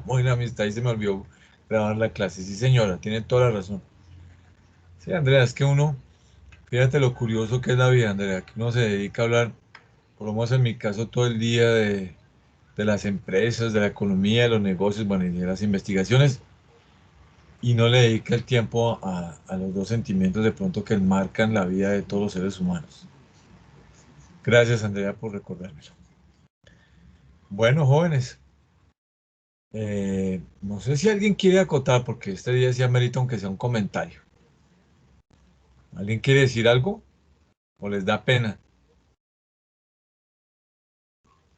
Muy la amistad y se me olvidó grabar la clase. Sí, señora, tiene toda la razón. Sí, Andrea, es que uno, fíjate lo curioso que es la vida, Andrea, que uno se dedica a hablar, por lo menos en mi caso, todo el día de las empresas, de la economía, de los negocios, bueno, y de las investigaciones, y no le dedica el tiempo a los dos sentimientos de pronto que marcan la vida de todos los seres humanos. Gracias, Andrea, por recordármelo. Bueno, jóvenes, no sé si alguien quiere acotar, porque este día sí amerita aunque sea un comentario. ¿Alguien quiere decir algo o les da pena?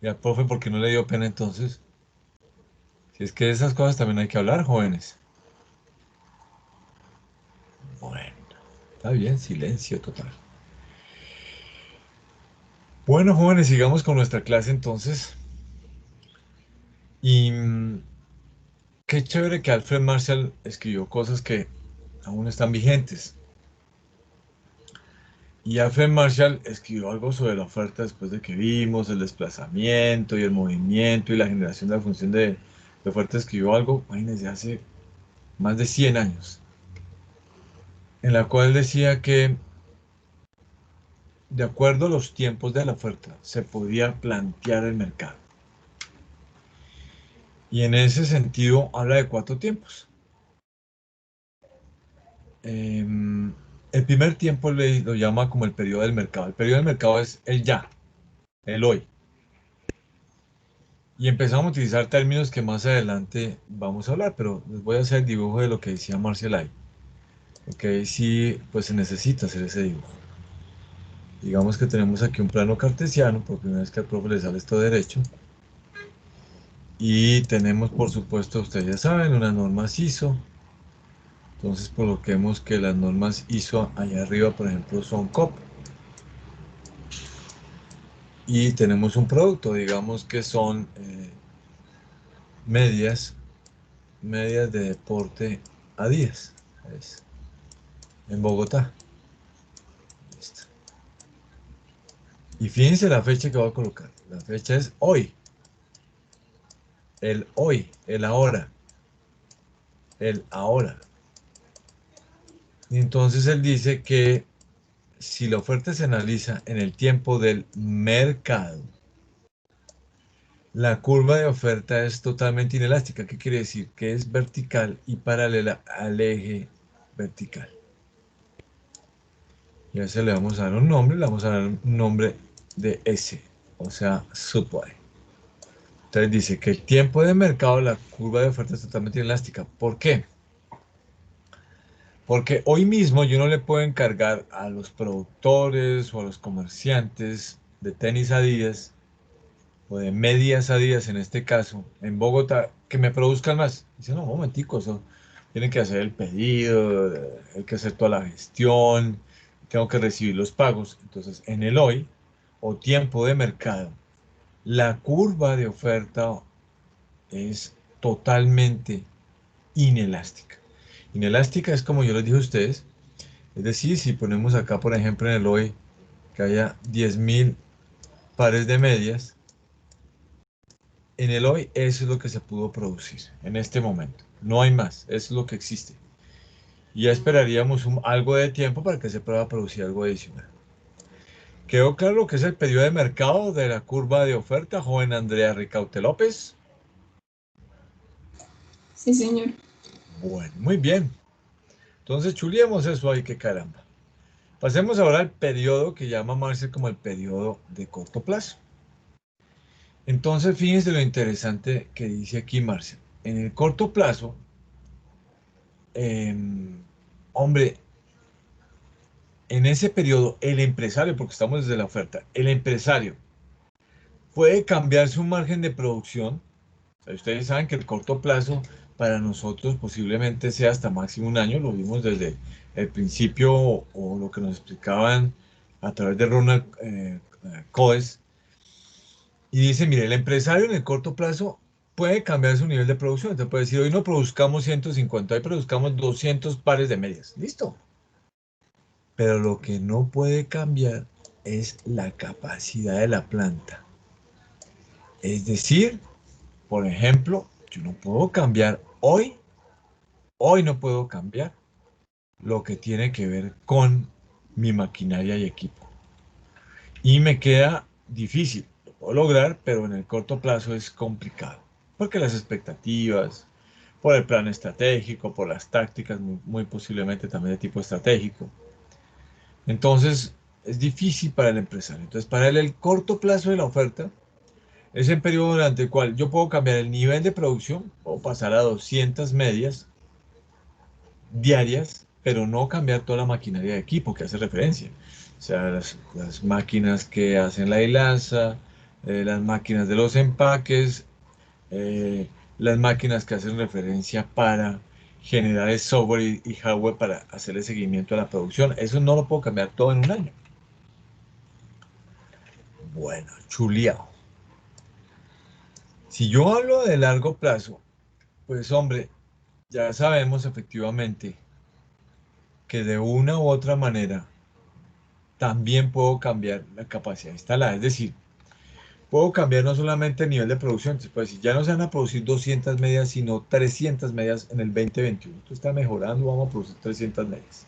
Y al profe, ¿por qué no le dio pena entonces? Si es que de esas cosas también hay que hablar, jóvenes. Bueno, está bien, silencio total. Bueno, jóvenes, sigamos con nuestra clase entonces. Y qué chévere que Alfred Marshall escribió cosas que aún están vigentes. Y Alfred Marshall escribió algo sobre la oferta después de que vimos el desplazamiento y el movimiento y la generación de la función de oferta. Escribió algo, imagínense, hace más de 100 años, en la cual decía que de acuerdo a los tiempos de la oferta se podía plantear el mercado. Y en ese sentido habla de 4 tiempos. El primer tiempo lo llama como el periodo del mercado. El periodo del mercado es el ya, el hoy. Y empezamos a utilizar términos que más adelante vamos a hablar, pero les voy a hacer el dibujo de lo que decía Marcial ahí. Ok, sí, pues se necesita hacer ese dibujo. Digamos que tenemos aquí un plano cartesiano, por primera vez que al profe le sale esto derecho. Y tenemos, por supuesto, ustedes ya saben, unas normas ISO. Entonces coloquemos que las normas ISO allá arriba, por ejemplo, son COP. Y tenemos un producto, digamos que son medias, medias de deporte a días. ¿Ves? En Bogotá. Listo. Y fíjense la fecha que voy a colocar. La fecha es hoy, el ahora. Y entonces él dice que si la oferta se analiza en el tiempo del mercado, la curva de oferta es totalmente inelástica. ¿Qué quiere decir? Que es vertical y paralela al eje vertical. Y a ese le vamos a dar un nombre, le vamos a dar un nombre de S, o sea, supply. Entonces dice que el tiempo de mercado, la curva de oferta es totalmente inelástica. ¿Por qué? Porque hoy mismo yo no le puedo encargar a los productores o a los comerciantes de tenis Adidas o de medias Adidas en este caso, en Bogotá, que me produzcan más. Dice, no, un momentico, eso tienen que hacer el pedido, hay que hacer toda la gestión, tengo que recibir los pagos. Entonces, en el hoy o tiempo de mercado, la curva de oferta es totalmente inelástica. Inelástica es como yo les dije a ustedes, es decir, si ponemos acá, por ejemplo, en el hoy, que haya 10.000 pares de medias, en el hoy eso es lo que se pudo producir en este momento. No hay más, eso es lo que existe. Y ya esperaríamos algo de tiempo para que se pueda producir algo adicional. ¿Quedó claro lo que es el periodo de mercado de la curva de oferta, joven Andrea Ricaute López? Sí, señor. Bueno, muy bien. Entonces chuliemos eso ahí, que caramba. Pasemos ahora al periodo que llama Marcel como el periodo de corto plazo. Entonces, fíjense lo interesante que dice aquí Marcel. En el corto plazo, hombre, en ese periodo, el empresario, porque estamos desde la oferta, el empresario puede cambiar su margen de producción. O sea, ustedes saben que el corto plazo para nosotros posiblemente sea hasta máximo un año, lo vimos desde el principio o lo que nos explicaban a través de Ronald Coes. Y dice, mire, el empresario en el corto plazo puede cambiar su nivel de producción. Entonces puede decir, hoy no produzcamos 150, hoy produzcamos 200 pares de medias. Listo. Pero lo que no puede cambiar es la capacidad de la planta. Es decir, por ejemplo, yo no puedo cambiar hoy no puedo cambiar lo que tiene que ver con mi maquinaria y equipo. Y me queda difícil, lo puedo lograr, pero en el corto plazo es complicado, porque las expectativas, por el plan estratégico, por las tácticas, muy posiblemente también de tipo estratégico. Entonces, es difícil para el empresario. Entonces, para él, el corto plazo de la oferta es el periodo durante el cual yo puedo cambiar el nivel de producción, puedo pasar a 200 medias diarias, pero no cambiar toda la maquinaria de equipo que hace referencia. O sea, las máquinas que hacen la hilaza, las máquinas de los empaques, eh, las máquinas que hacen referencia para generar el software y hardware para hacer el seguimiento a la producción. Eso no lo puedo cambiar todo en un año. Bueno, chuleado. Si yo hablo de largo plazo, pues hombre, ya sabemos efectivamente que de una u otra manera también puedo cambiar la capacidad instalada. Es decir, puedo cambiar no solamente el nivel de producción, pues si ya no se van a producir 200 medias, sino 300 medias en el 2021. Esto está mejorando, vamos a producir 300 medias.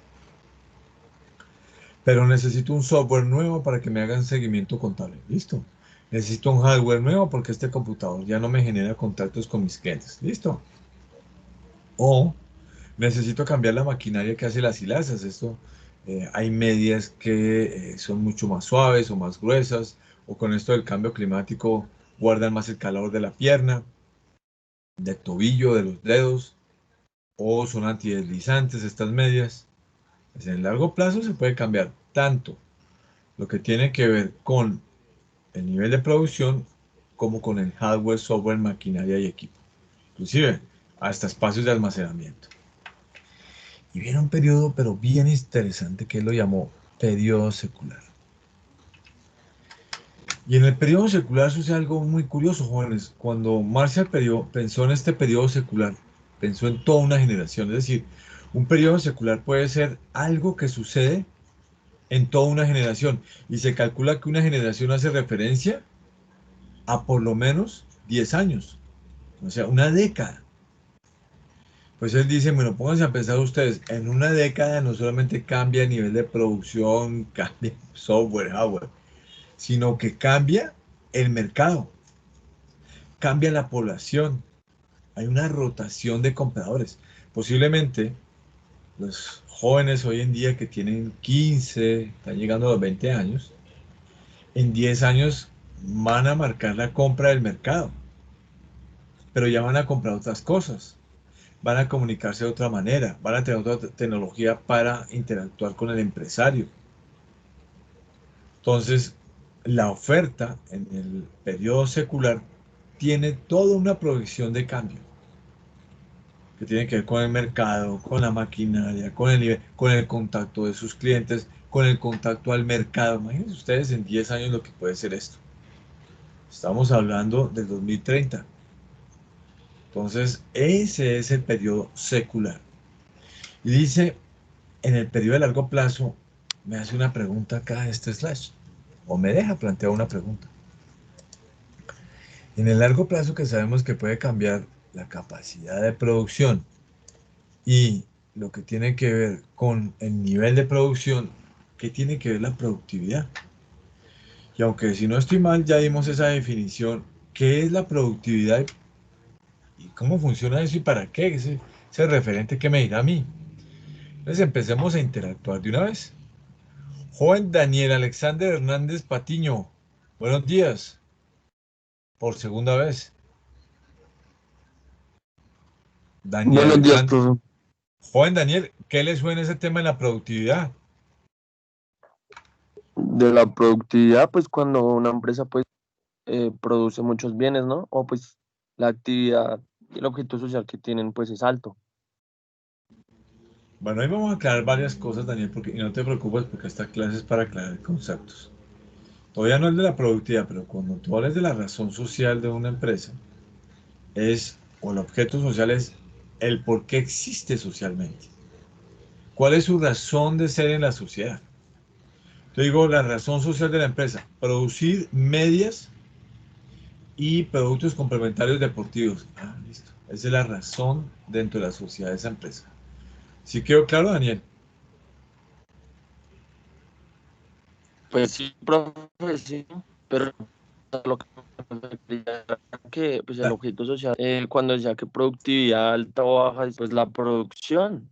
Pero necesito un software nuevo para que me hagan seguimiento contable. Listo. Necesito un hardware nuevo porque este computador ya no me genera contactos con mis clientes. Listo. O necesito cambiar la maquinaria que hace las hilazas. Esto, hay medias que son mucho más suaves o más gruesas, o con esto del cambio climático guardan más el calor de la pierna, del tobillo, de los dedos, o son antideslizantes estas medias. Pues en el largo plazo se puede cambiar tanto lo que tiene que ver con el nivel de producción como con el hardware, software, maquinaria y equipo. Inclusive hasta espacios de almacenamiento. Y viene un periodo, pero bien interesante, que él lo llamó periodo secular. Y en el periodo secular sucede algo muy curioso, jóvenes. Cuando Marshall pensó en este periodo secular, pensó en toda una generación. Es decir, un periodo secular puede ser algo que sucede en toda una generación. Y se calcula que una generación hace referencia a por lo menos 10 años. O sea, una década. Pues él dice, bueno, pónganse a pensar ustedes, en una década no solamente cambia el nivel de producción, cambia software, hardware, sino que cambia el mercado, cambia la población, hay una rotación de compradores. Posiblemente los jóvenes hoy en día que tienen 15, están llegando a los 20 años, en 10 años van a marcar la compra del mercado, pero ya van a comprar otras cosas, van a comunicarse de otra manera, van a tener otra tecnología para interactuar con el empresario. Entonces, la oferta en el periodo secular tiene toda una proyección de cambio que tiene que ver con el mercado, con la maquinaria, con el nivel, con el contacto de sus clientes, con el contacto al mercado. Imagínense ustedes en 10 años lo que puede ser esto. Estamos hablando del 2030. Entonces, ese es el periodo secular. Y dice, en el periodo de largo plazo, me hace una pregunta acá este slash, o me deja plantear una pregunta. En el largo plazo que sabemos que puede cambiar la capacidad de producción y lo que tiene que ver con el nivel de producción, ¿qué tiene que ver la productividad? Y aunque si no estoy mal, ya dimos esa definición, ¿qué es la productividad y cómo funciona eso y para qué? Ese referente que me dirá a mí. Entonces empecemos a interactuar de una vez. Joven Daniel Alexander Hernández Patiño, buenos días, por segunda vez. Daniel Buenos días, Alexander. profe. Joven Daniel, ¿qué le suena ese tema de la productividad? De la productividad, pues cuando una empresa pues produce muchos bienes, ¿no? O pues la actividad y el objeto social que tienen pues es alto. Bueno, hoy vamos a aclarar varias cosas, Daniel, y no te preocupes porque esta clase es para aclarar conceptos. Todavía no es de la productividad, pero cuando tú hablas de la razón social de una empresa, o el objeto social es el por qué existe socialmente. ¿Cuál es su razón de ser en la sociedad? Yo digo, la razón social de la empresa, producir medias y productos complementarios deportivos. Ah, listo. Esa es la razón dentro de la sociedad de esa empresa. ¿Sí quedó claro, Daniel? Pues sí, profe, sí, pero lo que me refería era que pues el La- objeto social, cuando decía que productividad alta o baja, pues la producción,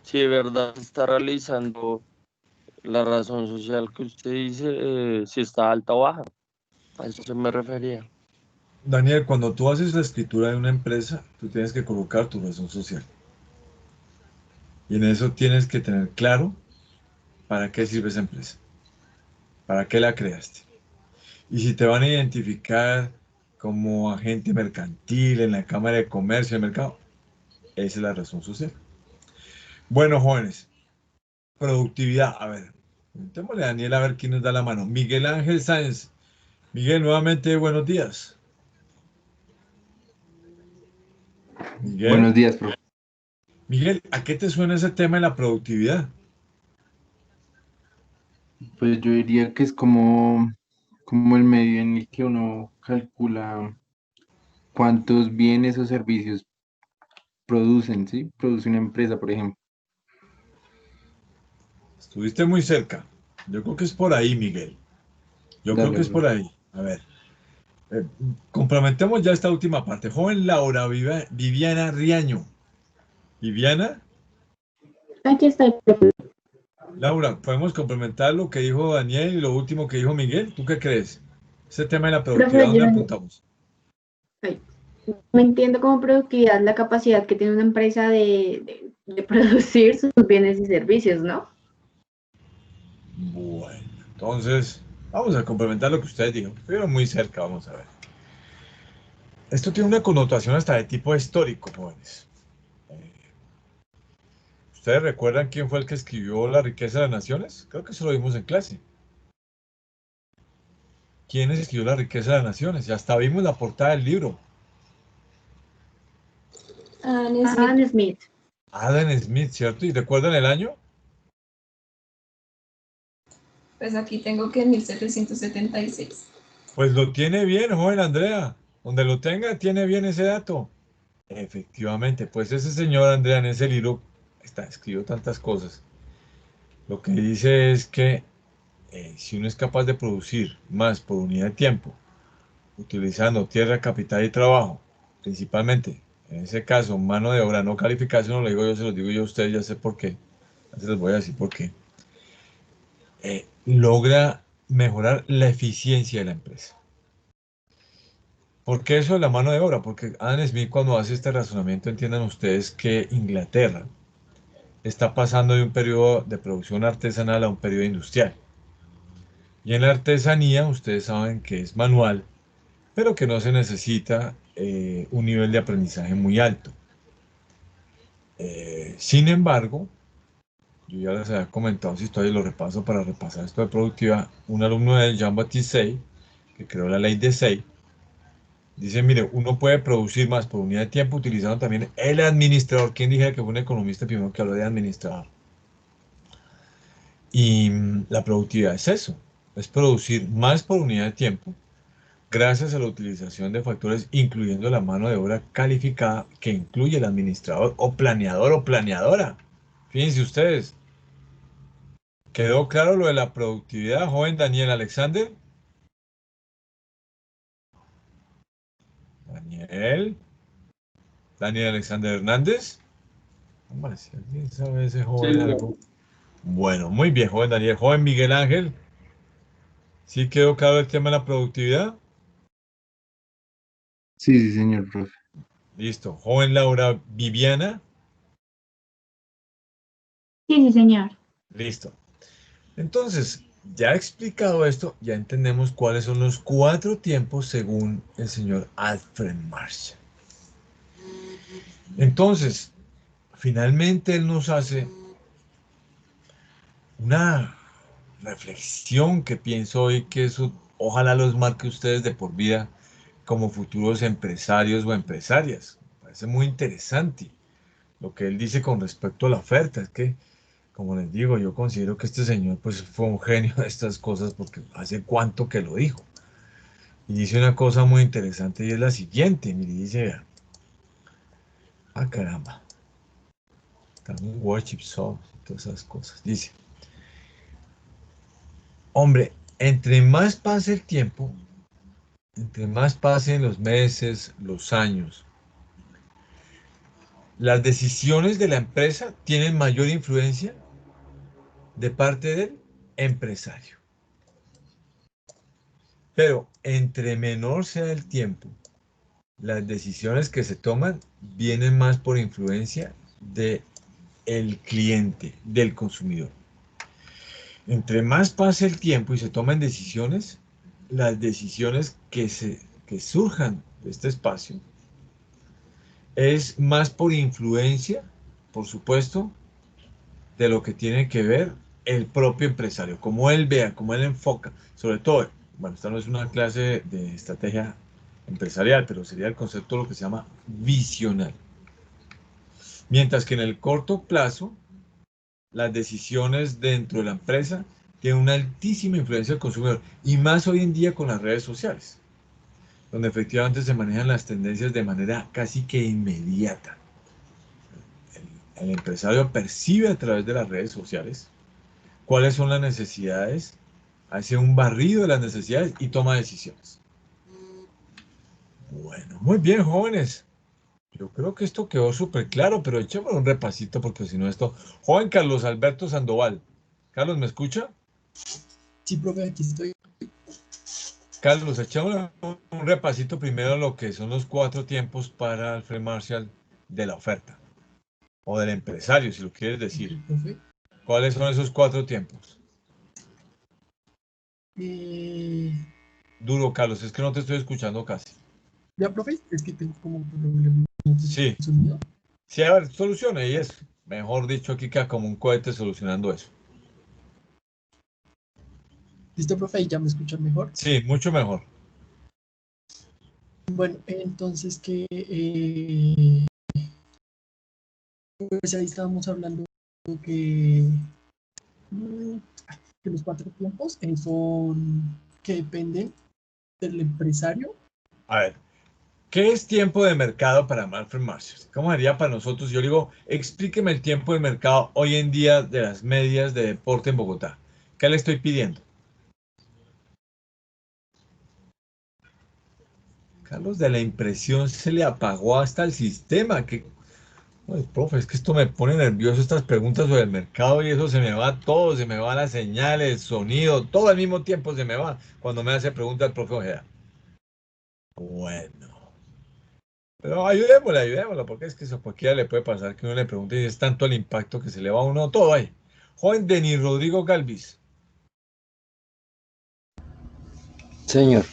si de verdad se está realizando la razón social que usted dice, si está alta o baja, a eso se me refería. Daniel, cuando tú haces la escritura de una empresa, tú tienes que colocar tu razón social. Y en eso tienes que tener claro para qué sirve esa empresa, para qué la creaste. Y si te van a identificar como agente mercantil en la Cámara de Comercio del Mercado, esa es la razón social. Bueno, jóvenes, productividad. A ver, preguntémosle a Daniel a ver quién nos da la mano. Miguel Ángel Sáenz. Miguel, nuevamente, buenos días. Miguel, Buenos días, profe. Miguel, ¿a qué te suena ese tema de la productividad? Pues yo diría que es como el medio en el que uno calcula cuántos bienes o servicios producen, ¿sí? Produce una empresa, por ejemplo. Estuviste muy cerca. Yo creo que es por ahí, Miguel. Yo creo que Dale, es por profe. ahí. A ver, eh, comprometemos ya esta última parte. Joven Laura Viviana Riaño. Viviana, Aquí estoy, profe. Laura, ¿podemos complementar lo que dijo Daniel y lo último que dijo Miguel? ¿Tú qué crees? Ese tema de la productividad, Profe, yo ¿dónde apuntamos? ay, no entiendo como productividad la capacidad que tiene una empresa de producir sus bienes y servicios, ¿no? Bueno, entonces vamos a complementar lo que ustedes dijeron. Estuvieron muy cerca, vamos a ver. Esto tiene una connotación hasta de tipo histórico, jóvenes. Eh, ¿Ustedes recuerdan quién fue el que escribió La riqueza de las naciones? Creo que eso lo vimos en clase. ¿Quién escribió La riqueza de las naciones? Y hasta vimos la portada del libro. Adam Smith, Adam Smith. Adam Smith, ¿cierto? ¿Y recuerdan el año? pues aquí tengo que 1776. Pues lo tiene bien, joven Andrea. Donde lo tenga, tiene bien ese dato. Efectivamente, pues ese señor Andrea en ese libro escribió tantas cosas. Lo que dice es que si uno es capaz de producir más por unidad de tiempo, utilizando tierra, capital y trabajo, principalmente, en ese caso, mano de obra no calificada, eso no lo digo yo, se lo digo yo a ustedes, ya sé por qué. Ya se les voy a decir por qué. Logra mejorar la eficiencia de la empresa. ¿Por qué eso de la mano de obra? Porque Adam Smith cuando hace este razonamiento entiendan ustedes que Inglaterra está pasando de un periodo de producción artesanal a un periodo industrial. Y en la artesanía ustedes saben que es manual, pero que no se necesita un nivel de aprendizaje muy alto. Sin embargo, yo ya les había comentado, si estoy lo repaso para repasar esto de productividad, un alumno de Jean-Baptiste Say, que creó la ley de Say, dice, mire, uno puede producir más por unidad de tiempo utilizando también el administrador. ¿Quién dije que fue un economista primero que habló de administrador? Y la productividad es eso, es producir más por unidad de tiempo gracias a la utilización de factores incluyendo la mano de obra calificada que incluye el administrador o planeadora. Fíjense ustedes, ¿quedó claro lo de la productividad, joven Daniel Alexander? Daniel, Daniel Alexander Hernández. Hombre, si alguien sabe de ese Sí, joven algo. Bueno, muy bien, joven Daniel. Joven Miguel Ángel, ¿sí quedó claro el tema de la productividad? Sí, sí, señor, profe. Listo. Joven Laura Viviana, Sí, sí, señor. listo. Entonces, ya explicado esto, ya entendemos cuáles son los cuatro tiempos según el señor Alfred Marshall. Entonces, finalmente él nos hace una reflexión que pienso hoy que eso ojalá los marque ustedes de por vida como futuros empresarios o empresarias. Me parece muy interesante lo que él dice con respecto a la oferta. Es que, como les digo, yo considero que este señor pues fue un genio de estas cosas porque hace cuánto que lo dijo. Y dice una cosa muy interesante y es la siguiente, mire, dice, vea, Ah, caramba. También worship soft y todas esas cosas. Dice, hombre, entre más pase el tiempo, entre más pasen los meses, los años, las decisiones de la empresa tienen mayor influencia de parte del empresario. Pero entre menor sea el tiempo, las decisiones que se toman vienen más por influencia de el cliente, del consumidor. Entre más pase el tiempo y se tomen decisiones, las decisiones que surjan de este espacio es más por influencia, por supuesto, de lo que tiene que ver el propio empresario, como él vea, como él enfoca, sobre todo, bueno, esta no es una clase de estrategia empresarial, pero sería el concepto de lo que se llama visionario. Mientras que en el corto plazo, las decisiones dentro de la empresa tienen una altísima influencia del consumidor, y más hoy en día con las redes sociales, donde efectivamente se manejan las tendencias de manera casi que inmediata. El empresario percibe a través de las redes sociales cuáles son las necesidades, hace un barrido de las necesidades y toma decisiones. Bueno, muy bien, jóvenes. Yo creo que esto quedó súper claro, pero echémosle un repasito porque si no esto... Joven Carlos Alberto Sandoval. Carlos, ¿me escucha? Sí, profe, aquí estoy. Carlos, echémosle un repasito primero lo que son los 4 tiempos para Alfred Marshall de la oferta. O del empresario, si lo quieres decir. Ok, profe. ¿Cuáles son esos 4 tiempos? Duro, Carlos, es que no te estoy escuchando casi. Ya, profe, es que tengo como un problema Sí. de sonido. Sí, a ver, solucione y eso. Mejor dicho, aquí queda como un cohete solucionando eso. ¿Listo, profe? ¿Ya me escuchan mejor? Sí, mucho mejor. Bueno, entonces pues ahí estábamos hablando que, mm, que los 4 tiempos son que dependen del empresario. A ver, ¿qué es tiempo de mercado para Alfred Marshall? ¿Cómo sería para nosotros? Yo digo, explíqueme el tiempo de mercado hoy en día de las medias de deporte en Bogotá. ¿Qué le estoy pidiendo? Carlos, de la impresión se le apagó hasta el sistema. Ay, profe, es que esto me pone nervioso, estas preguntas sobre el mercado y eso se me va todo, se me va la señal, el sonido, todo al mismo tiempo se me va cuando me hace preguntas el profe Ojeda. Bueno, pero ayudémosle, porque es que eso a cualquiera le puede pasar que uno le pregunte y es tanto el impacto que se le va a uno todo ahí. Joven Denis Rodrigo Galvis. Señor,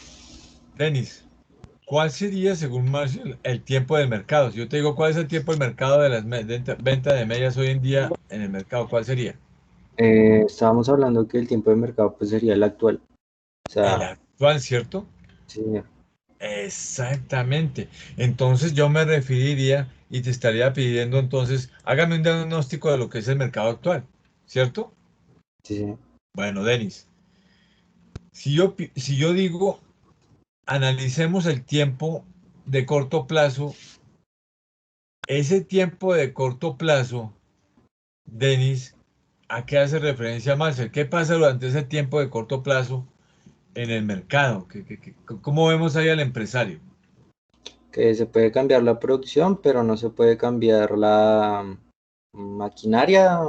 Denis, ¿cuál sería, según Marshall, el tiempo del mercado? Si yo te digo, ¿cuál es el tiempo del mercado de las ventas de medias hoy en día en el mercado? ¿Cuál sería? estábamos hablando que el tiempo de mercado pues sería el actual. O El sea, actual, ¿cierto? sí, señor. Exactamente. Entonces yo me referiría y te estaría pidiendo entonces, hágame un diagnóstico de lo que es el mercado actual, ¿cierto? Sí, señor. Bueno, Denis, si yo digo, analicemos el tiempo de corto plazo, ese tiempo de corto plazo, Denis, ¿a qué hace referencia Marcel? ¿Qué pasa durante ese tiempo de corto plazo en el mercado? ¿Cómo vemos ahí al empresario? Que se puede cambiar la producción, pero no se puede cambiar la maquinaria,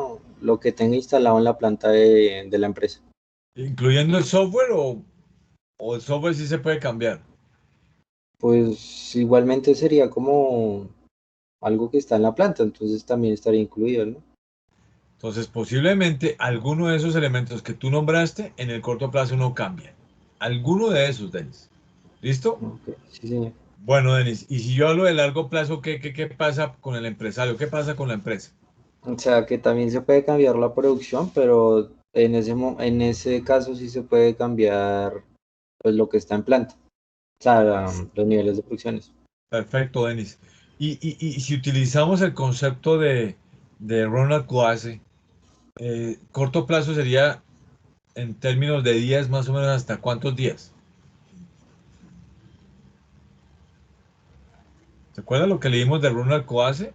lo que tenga instalado en la planta de la empresa. ¿Incluyendo el software o el software sí se puede cambiar? Pues igualmente sería como algo que está en la planta, entonces también estaría incluido, ¿no? Entonces, posiblemente alguno de esos elementos que tú nombraste en el corto plazo no cambian. Alguno de esos, Denis. ¿Listo? Ok, sí, señor. Bueno, Denis, y si yo hablo de largo plazo, ¿qué pasa con el empresario? ¿Qué pasa con la empresa? O sea, que también se puede cambiar la producción, pero en ese caso sí se puede cambiar pues lo que está en planta, o sea, los niveles de producciones. Perfecto, Denis. Y si utilizamos el concepto de Ronald Coase, corto plazo sería en términos de días, más o menos hasta cuántos días. ¿Se acuerdan lo que leímos de Ronald Coase?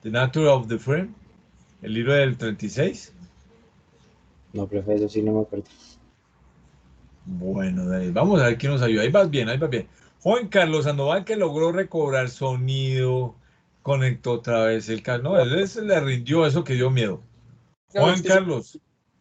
The Nature of the Firm, el libro del 36. No, profe, eso sí no me acuerdo. Bueno, Denis, vamos a ver quién nos ayuda. Ahí vas bien, ahí vas bien. Joven Carlos Sandoval que logró recobrar sonido, conectó otra vez el carro. No, le rindió eso que dio miedo. No, es Juan que Carlos,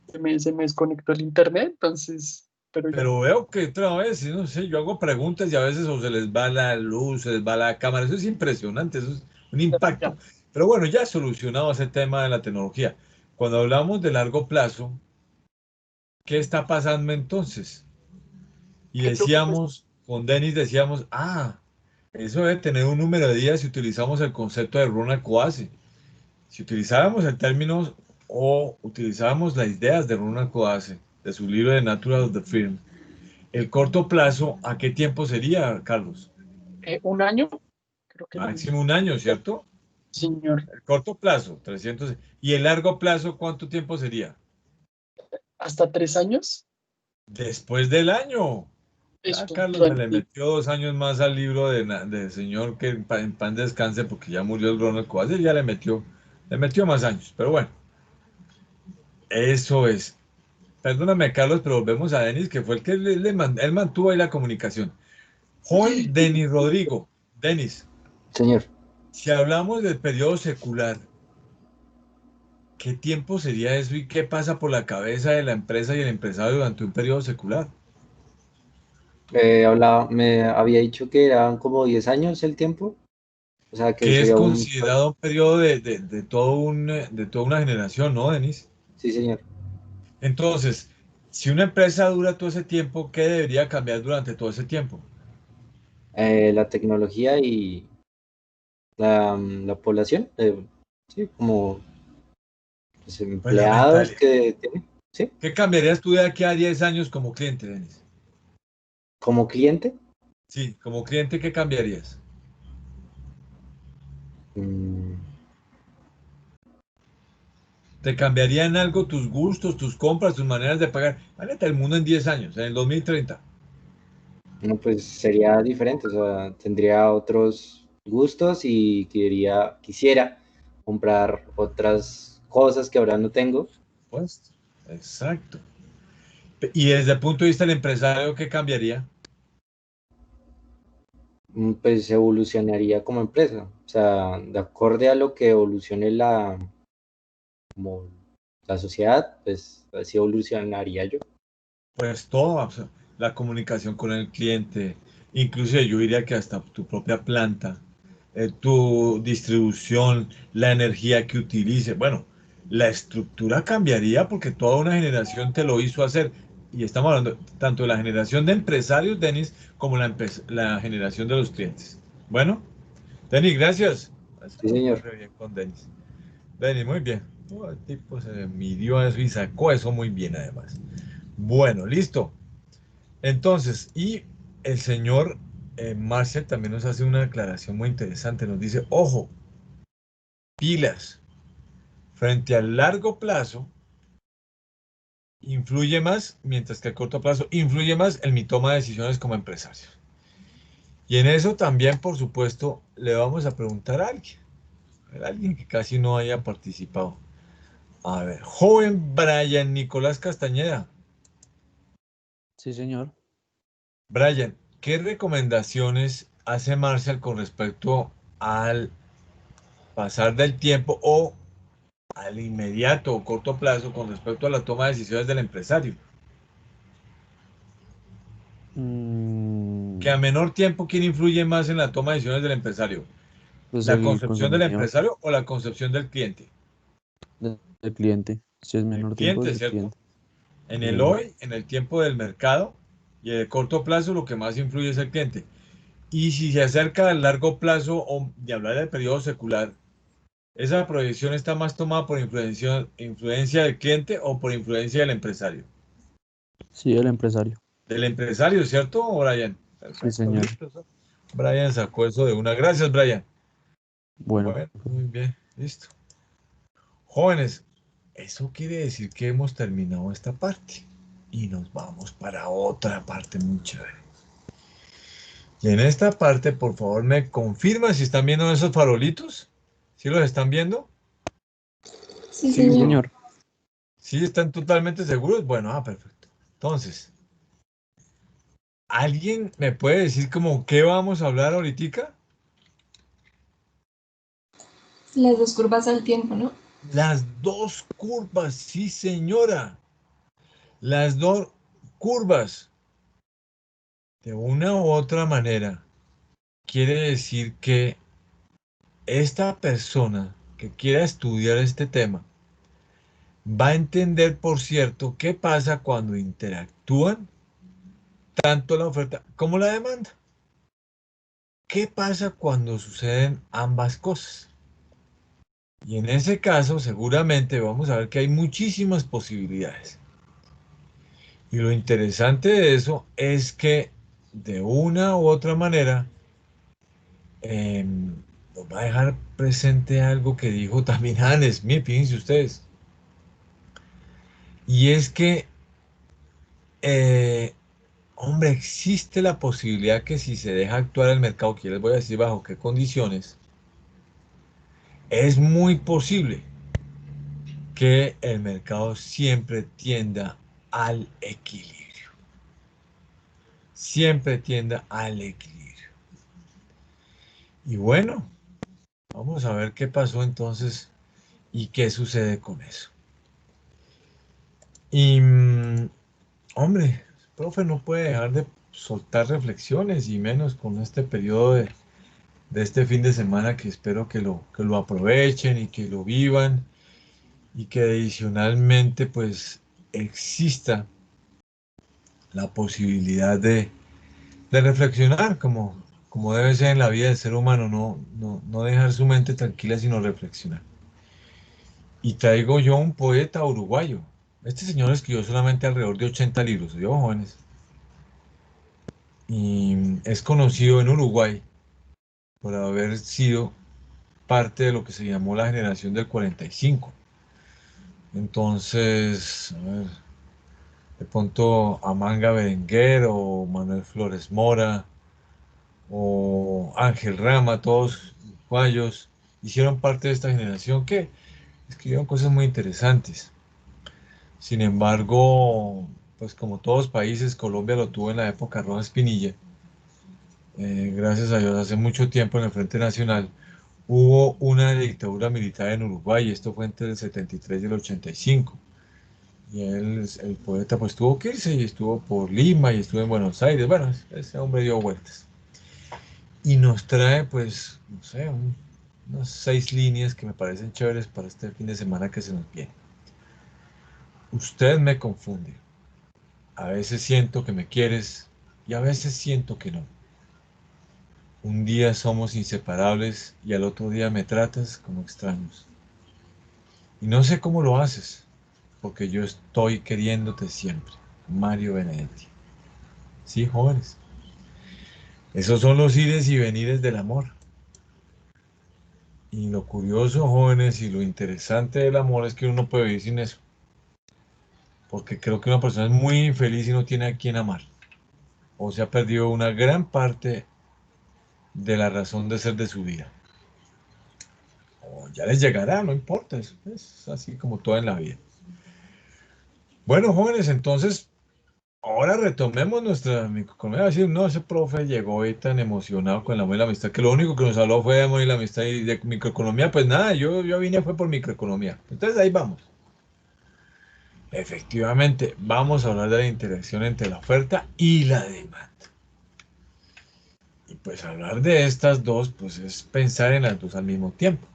se me desconectó el internet, entonces, pero ya. pero veo que otra vez, no sé, yo hago preguntas y a veces o se les va la luz, se les va la cámara. Eso es impresionante, eso es un impacto. Ya. Pero bueno, ya solucionado ese tema de la tecnología. Cuando hablamos de largo plazo, ¿qué está pasando entonces? Y ¿Qué preocupas? decíamos, con Denis decíamos, eso debe tener un número de días si utilizamos el concepto de Ronald Coase. Si utilizáramos el término o utilizáramos las ideas de Ronald Coase, de su libro de Natural of the Film, el corto plazo, ¿a qué tiempo sería, Carlos? ¿Un año? Creo que no. Máximo un año, ¿cierto? Señor, El corto plazo, 300. ¿Y el largo plazo, cuánto tiempo sería? ¿hasta 3 años? Después del año. Eso, Ya Carlos me le durante. metió 2 años más al libro del señor que en pan descanse porque ya murió el Ronald Coase, ya le metió más años. Pero bueno, eso es. Perdóname, Carlos, pero volvemos a Denis, que fue el que él mantuvo ahí la comunicación. Joven Denis Rodrigo. Denis, Señor, si hablamos del periodo secular, ¿qué tiempo sería eso y qué pasa por la cabeza de la empresa y el empresario durante un periodo secular? me había dicho que eran como 10 años el tiempo. O sea, que Que es sería un... considerado un periodo de toda una generación, ¿no, Denis? Sí, señor. Entonces, si una empresa dura todo ese tiempo, ¿qué debería cambiar durante todo ese tiempo? La tecnología y la población, sí, como los Pues la empleados mentalidad. que tiene, sí, ¿Qué cambiarías tú de aquí a 10 años como cliente, Denis? como cliente. Sí, como cliente, ¿qué cambiarías? mm, ¿Te cambiarían algo tus gustos, tus compras, tus maneras de pagar? Imagínate el mundo en 10 años, en el 2030. no, pues sería diferente, o sea, tendría otros gustos y quisiera comprar otras cosas que ahora no tengo. Pues, exacto. Y desde el punto de vista del empresario, ¿qué cambiaría? Pues evolucionaría como empresa, o sea, de acorde a lo que evolucione como la sociedad, pues así evolucionaría yo. Pues todo, la comunicación con el cliente, inclusive yo diría que hasta tu propia planta, tu distribución, la energía que utilice. Bueno, la estructura cambiaría porque toda una generación te lo hizo hacer. Y estamos hablando tanto de la generación de empresarios, Denis, como la generación de los clientes. Bueno, Denis, gracias. Eso Sí, nos fue señor. re bien con Denis. Denis, muy bien. Oh, el tipo se midió eso y sacó eso muy bien además. Bueno, listo. Entonces, y el señor Marshall también nos hace una declaración muy interesante. Nos dice, ojo, pilas, frente al largo plazo, influye más, mientras que a corto plazo influye más en mi toma de decisiones como empresario. Y en eso también, por supuesto, le vamos a preguntar a alguien que casi no haya participado. A ver, joven Brian Nicolás Castañeda. Sí, señor. Brian, ¿qué recomendaciones hace Marshall con respecto al pasar del tiempo o al inmediato o corto plazo con respecto a la toma de decisiones del empresario? Que a Mm, menor tiempo, ¿quién influye más en la toma de decisiones del empresario? pues ¿La el concepción del consumidor empresario o la concepción del cliente? del cliente. Si es El menor tiempo, cliente, del ¿cierto? cliente. En el Sí. hoy, en el tiempo del mercado y en el corto plazo, lo que más influye es el cliente. Y si se acerca al largo plazo o de hablar del periodo secular, ¿esa proyección está más tomada por influencia del cliente o por influencia del empresario? Sí, el empresario. Del empresario, ¿cierto, Brian? Sí, Perfecto, señor. listo. Brian sacó eso de una. Gracias, Brian. Bueno, Bueno, muy bien, listo. Jóvenes, eso quiere decir que hemos terminado esta parte y nos vamos para otra parte muy chévere. Y en esta parte, por favor, me confirma si están viendo esos farolitos. ¿Sí los están viendo? Sí, Sí, señor. señor. ¿Sí están totalmente seguros? Bueno, perfecto. Entonces, ¿alguien me puede decir como qué vamos a hablar ahorita? Las dos curvas al tiempo, ¿no? Las dos curvas, sí, señora. Las dos curvas. De una u otra manera, quiere decir que esta persona que quiera estudiar este tema va a entender, por cierto, qué pasa cuando interactúan tanto la oferta como la demanda. ¿Qué pasa cuando suceden ambas cosas? Y en ese caso, seguramente vamos a ver que hay muchísimas posibilidades. Y lo interesante de eso es que de una u otra manera nos va a dejar presente algo que dijo también Adam Smith, fíjense ustedes. Y es que, hombre, existe la posibilidad que si se deja actuar el mercado, que yo les voy a decir bajo qué condiciones, es muy posible que el mercado siempre tienda al equilibrio. Siempre tienda al equilibrio. Y bueno, vamos a ver qué pasó entonces y qué sucede con eso. Y, hombre, profe no puede dejar de soltar reflexiones y menos con este periodo de este fin de semana que espero que lo aprovechen y que lo vivan y que adicionalmente pues exista la posibilidad de reflexionar como debe ser en la vida del ser humano, no dejar su mente tranquila sino reflexionar. Y traigo yo un poeta uruguayo. Este señor escribió solamente alrededor de 80 libros, ¿oyó, jóvenes? Y es conocido en Uruguay por haber sido parte de lo que se llamó la generación del 45. Entonces, a ver, de pronto Amanga Berenguer o Manuel Flores Mora o Ángel Rama, todos uruguayos, hicieron parte de esta generación que escribieron cosas muy interesantes. Sin embargo, pues como todos países, Colombia lo tuvo en la época Rojas Espinilla. Gracias a Dios, hace mucho tiempo en el Frente Nacional hubo una dictadura militar en Uruguay, esto fue entre el 73 y el 85. Y él, el poeta, pues tuvo que irse y estuvo por Lima y estuvo en Buenos Aires. Bueno, ese hombre dio vueltas. Y nos trae, pues, no sé, unas 6 líneas que me parecen chéveres para este fin de semana que se nos viene. Usted me confunde. A veces siento que me quieres y a veces siento que no. Un día somos inseparables y al otro día me tratas como extraños. Y no sé cómo lo haces, porque yo estoy queriéndote siempre. Mario Benedetti. Sí, jóvenes. Esos son los ires y venires del amor. Y lo curioso, jóvenes, y lo interesante del amor es que uno no puede vivir sin eso. Porque creo que una persona es muy infeliz y no tiene a quien amar. O se ha perdido una gran parte de la razón de ser de su vida. O ya les llegará, no importa. Es así como todo en la vida. Bueno, jóvenes, entonces ahora retomemos nuestra microeconomía. Va a decir, no, ese profe llegó ahí tan emocionado con el amor y la amistad, que lo único que nos habló fue de amor y la amistad y de microeconomía. Pues nada, yo vine fue por microeconomía. Entonces ahí vamos. Efectivamente, vamos a hablar de la interacción entre la oferta y la demanda. Y pues hablar de estas dos, pues es pensar en las dos al mismo tiempo.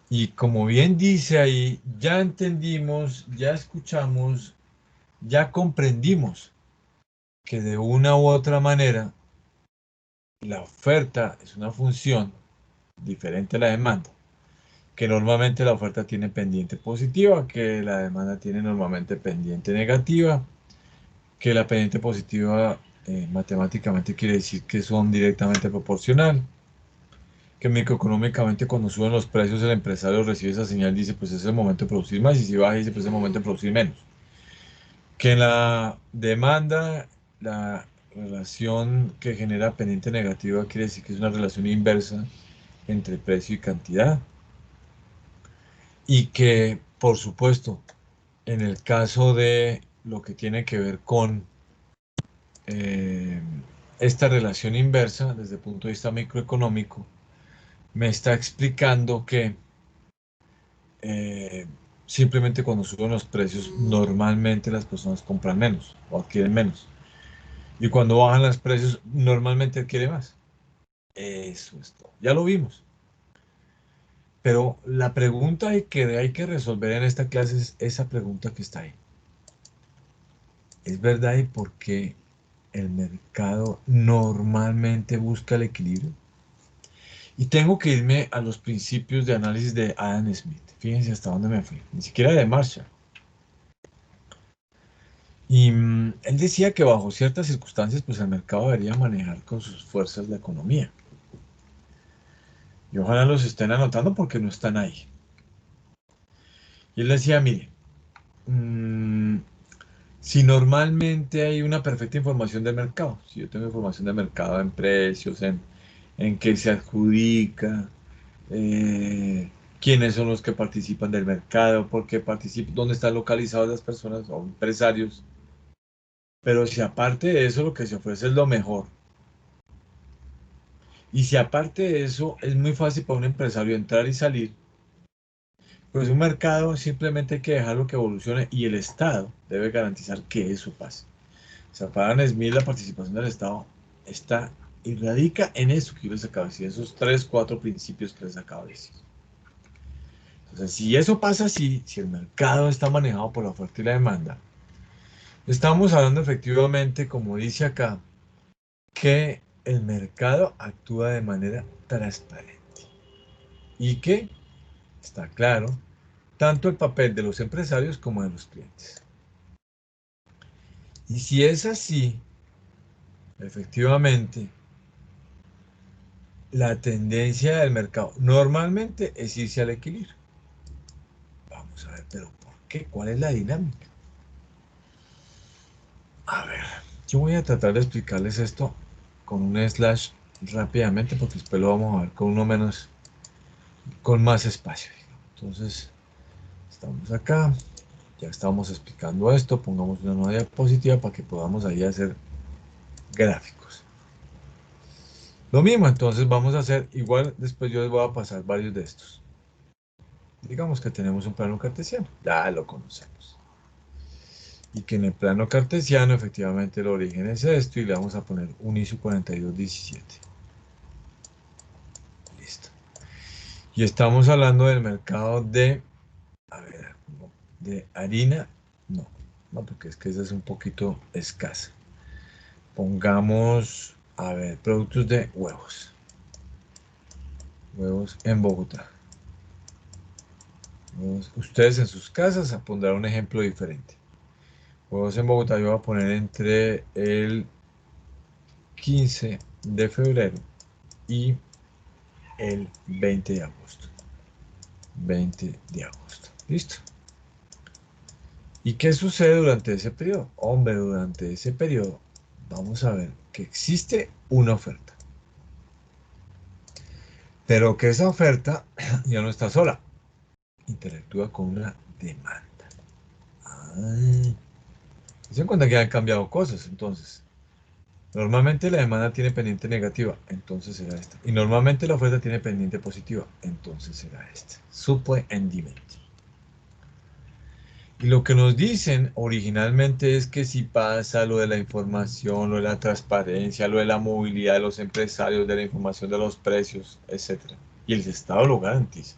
Y como bien dice ahí, ya entendimos, ya escuchamos, ya comprendimos que de una u otra manera la oferta es una función diferente a la demanda, que normalmente la oferta tiene pendiente positiva, que la demanda tiene normalmente pendiente negativa, que la pendiente positiva matemáticamente quiere decir que son directamente proporcional, que microeconómicamente cuando suben los precios el empresario recibe esa señal, dice pues es el momento de producir más y si baja dice pues es el momento de producir menos. Que en la demanda la relación que genera pendiente negativa quiere decir que es una relación inversa entre precio y cantidad. Y que, por supuesto, en el caso de lo que tiene que ver con esta relación inversa, desde el punto de vista microeconómico, me está explicando que simplemente cuando suben los precios, normalmente las personas compran menos o adquieren menos. Y cuando bajan los precios, normalmente adquiere más. Eso es todo. Ya lo vimos. Pero la pregunta que hay que resolver en esta clase es esa pregunta que está ahí. ¿Es verdad y por qué el mercado normalmente busca el equilibrio? Y tengo que irme a los principios de análisis de Adam Smith. Fíjense hasta dónde me fui. Ni siquiera de Marshall. Y él decía que bajo ciertas circunstancias, pues el mercado debería manejar con sus fuerzas la economía. Y ojalá los estén anotando porque no están ahí. Y él decía, mire, si normalmente hay una perfecta información del mercado, si yo tengo información del mercado en precios, en qué se adjudica, quiénes son los que participan del mercado, por qué participan, dónde están localizadas las personas o empresarios. Pero si aparte de eso lo que se ofrece es lo mejor, y si aparte de eso es muy fácil para un empresario entrar y salir, pues un mercado simplemente hay que dejarlo que evolucione y el Estado debe garantizar que eso pase. O sea, para Adam Smith la participación del Estado está y radica en eso que yo les acabo de decir, esos 3, 4 principios que les acabo de decir. Entonces, si eso pasa así, si el mercado está manejado por la oferta y la demanda, estamos hablando efectivamente, como dice acá, que el mercado actúa de manera transparente y que, está claro, tanto el papel de los empresarios como de los clientes. Y si es así, efectivamente, la tendencia del mercado normalmente es irse al equilibrio. Vamos a ver, pero ¿por qué? ¿Cuál es la dinámica? A ver, yo voy a tratar de explicarles esto con un slash rápidamente porque después lo vamos a ver con uno menos, con más espacio. Entonces, estamos acá, ya estamos explicando esto, pongamos una nueva diapositiva para que podamos ahí hacer gráficos. Lo mismo, entonces vamos a hacer, igual después yo les voy a pasar varios de estos. Digamos que tenemos un plano cartesiano, ya lo conocemos. Y que en el plano cartesiano efectivamente el origen es esto y le vamos a poner un ISO 4217. Listo. Y estamos hablando del mercado de, a ver, de harina, no, porque es que esa es un poquito escasa. Pongamos, a ver, productos de huevos. Huevos en Bogotá. Ustedes en sus casas pondrán un ejemplo diferente. Huevos en Bogotá yo voy a poner entre el 15 de febrero y el 20 de agosto. 20 de agosto. ¿Listo? ¿Y qué sucede durante ese periodo? Hombre, durante ese periodo vamos a ver que existe una oferta. Pero que esa oferta ya no está sola. Interactúa con una demanda. Se dan cuenta que han cambiado cosas, entonces. Normalmente la demanda tiene pendiente negativa, entonces será esta. Y normalmente la oferta tiene pendiente positiva, entonces será esta. Supply and demand. Y lo que nos dicen originalmente es que si pasa lo de la información, lo de la transparencia, lo de la movilidad de los empresarios, de la información de los precios, etc. Y el Estado lo garantiza.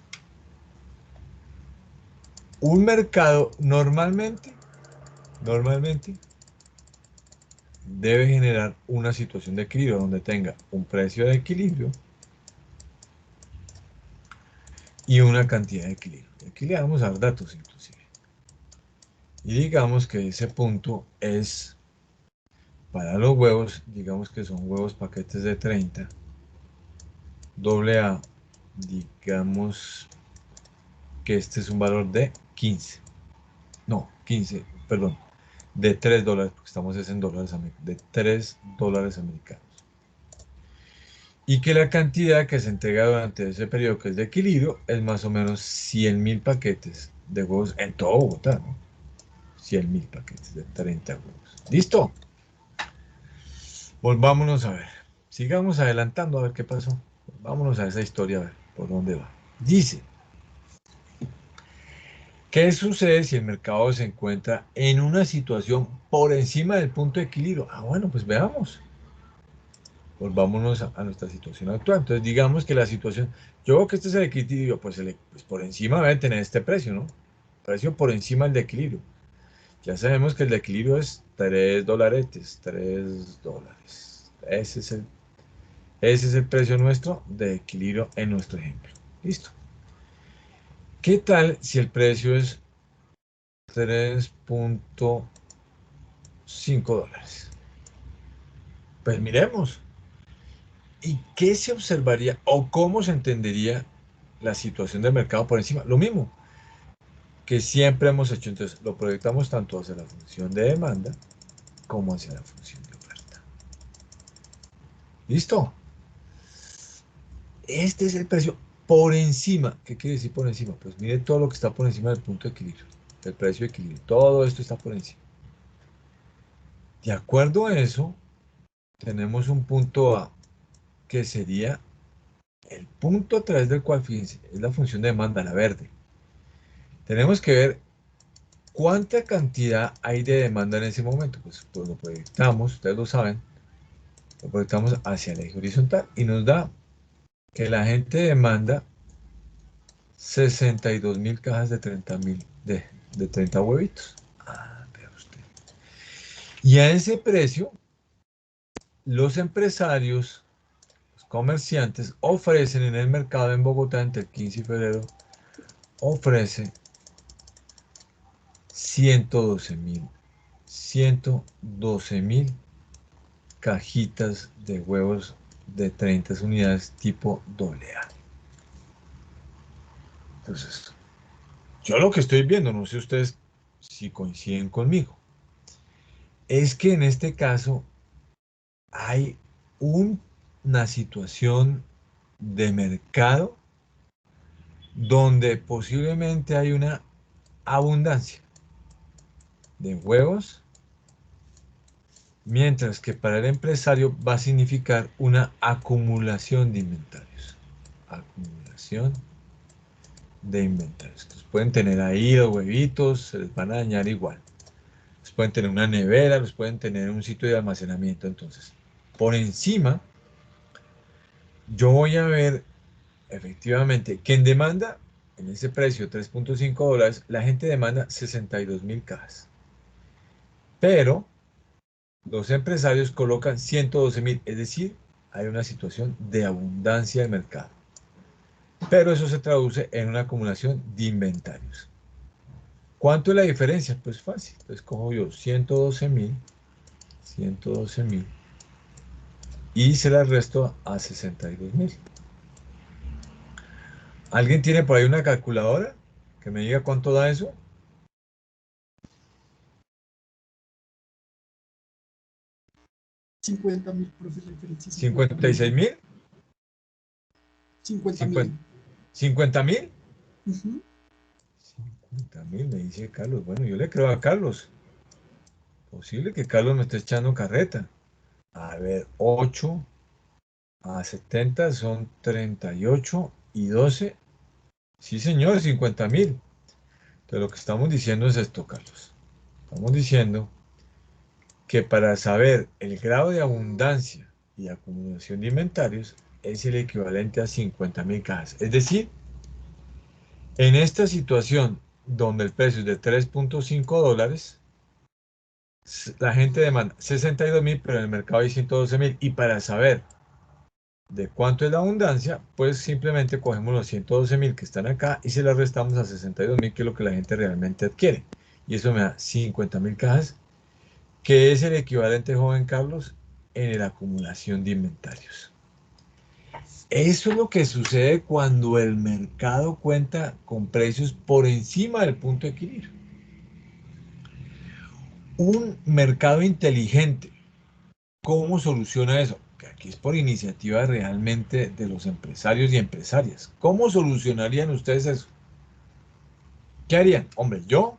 Un mercado normalmente debe generar una situación de equilibrio donde tenga un precio de equilibrio y una cantidad de equilibrio. Aquí le vamos a dar datos inclusive. Y digamos que ese punto es para los huevos, digamos que son huevos paquetes de 30, doble A, digamos que este es un valor de 15, no, 15, perdón, de 3 dólares, porque estamos en dólares, de 3 dólares americanos. y que la cantidad que se entrega durante ese periodo, que es de equilibrio, es más o menos 100.000 paquetes de huevos en todo Bogotá, ¿no? 100.000 paquetes de 30 huevos. ¿Listo? Volvámonos a ver. Sigamos adelantando a ver qué pasó. Vámonos a esa historia a ver por dónde va. Dice, ¿qué sucede si el mercado se encuentra en una situación por encima del punto de equilibrio? Ah, bueno, pues veamos. Volvámonos a nuestra situación actual. Entonces, digamos que la situación, yo veo que este es el equilibrio, pues, pues por encima debe tener este precio, ¿no? Precio por encima del de equilibrio. Ya sabemos que el de equilibrio es 3 dolaretes, 3 dólares. Ese es el precio nuestro de equilibrio en nuestro ejemplo. Listo. ¿Qué tal si el precio es 3.5 dólares? Pues miremos. ¿Y qué se observaría o cómo se entendería la situación del mercado por encima? Lo mismo que siempre hemos hecho. Entonces, lo proyectamos tanto hacia la función de demanda como hacia la función de oferta. ¿Listo? Este es el precio por encima. ¿Qué quiere decir por encima? Pues mire todo lo que está por encima del punto de equilibrio, del precio de equilibrio. Todo esto está por encima. De acuerdo a eso, tenemos un punto A, que sería el punto a través del cual, fíjense, es la función de demanda, la verde. Tenemos que ver cuánta cantidad hay de demanda en ese momento. Pues lo proyectamos, ustedes lo saben, lo proyectamos hacia el eje horizontal y nos da que la gente demanda 62.000 cajas de 30.000, de 30 huevitos. Ah, vea usted. Y a ese precio, los empresarios, los comerciantes, ofrecen en el mercado en Bogotá entre el 15 y febrero, ofrece 112.000 cajitas de huevos de 30 unidades tipo AA. Entonces, yo lo que estoy viendo, no sé ustedes si coinciden conmigo, es que en este caso hay una situación de mercado donde posiblemente hay una abundancia de huevos, mientras que para el empresario va a significar una acumulación de inventarios. Acumulación de inventarios. Entonces pueden tener ahí los huevitos, se les van a dañar igual. Los pueden tener una nevera, los pueden tener un sitio de almacenamiento. Entonces, por encima, yo voy a ver efectivamente que en demanda, en ese precio 3.5 dólares, la gente demanda 62.000 cajas. Pero los empresarios colocan 112.000, es decir, hay una situación de abundancia del mercado. Pero eso se traduce en una acumulación de inventarios. ¿Cuánto es la diferencia? Pues fácil. Entonces cojo yo 112.000 y se la resto a 62.000. ¿Alguien tiene por ahí una calculadora que me diga cuánto da eso? 50.000, profe, la diferencia. 56.000. 50.000. 50.000. Ujú. 50.000, me dice Carlos. Bueno, yo le creo a Carlos. Posible que Carlos me esté echando carreta. A ver, 8 a 70 son 38 y 12. Sí, señor, 50.000. Entonces lo que estamos diciendo es esto, Carlos. Estamos diciendo que para saber el grado de abundancia y acumulación de inventarios es el equivalente a 50.000 cajas. Es decir, en esta situación donde el precio es de 3.5 dólares, la gente demanda 62.000, pero en el mercado hay 112.000. Y para saber de cuánto es la abundancia, pues simplemente cogemos los 112.000 que están acá y se las restamos a 62.000, que es lo que la gente realmente adquiere. Y eso me da 50.000 cajas, que es el equivalente, joven Carlos, en la acumulación de inventarios. Eso es lo que sucede cuando el mercado cuenta con precios por encima del punto de equilibrio. Un mercado inteligente, ¿cómo soluciona eso? que aquí es por iniciativa realmente de los empresarios y empresarias. ¿Cómo solucionarían ustedes eso? ¿Qué harían? Hombre, yo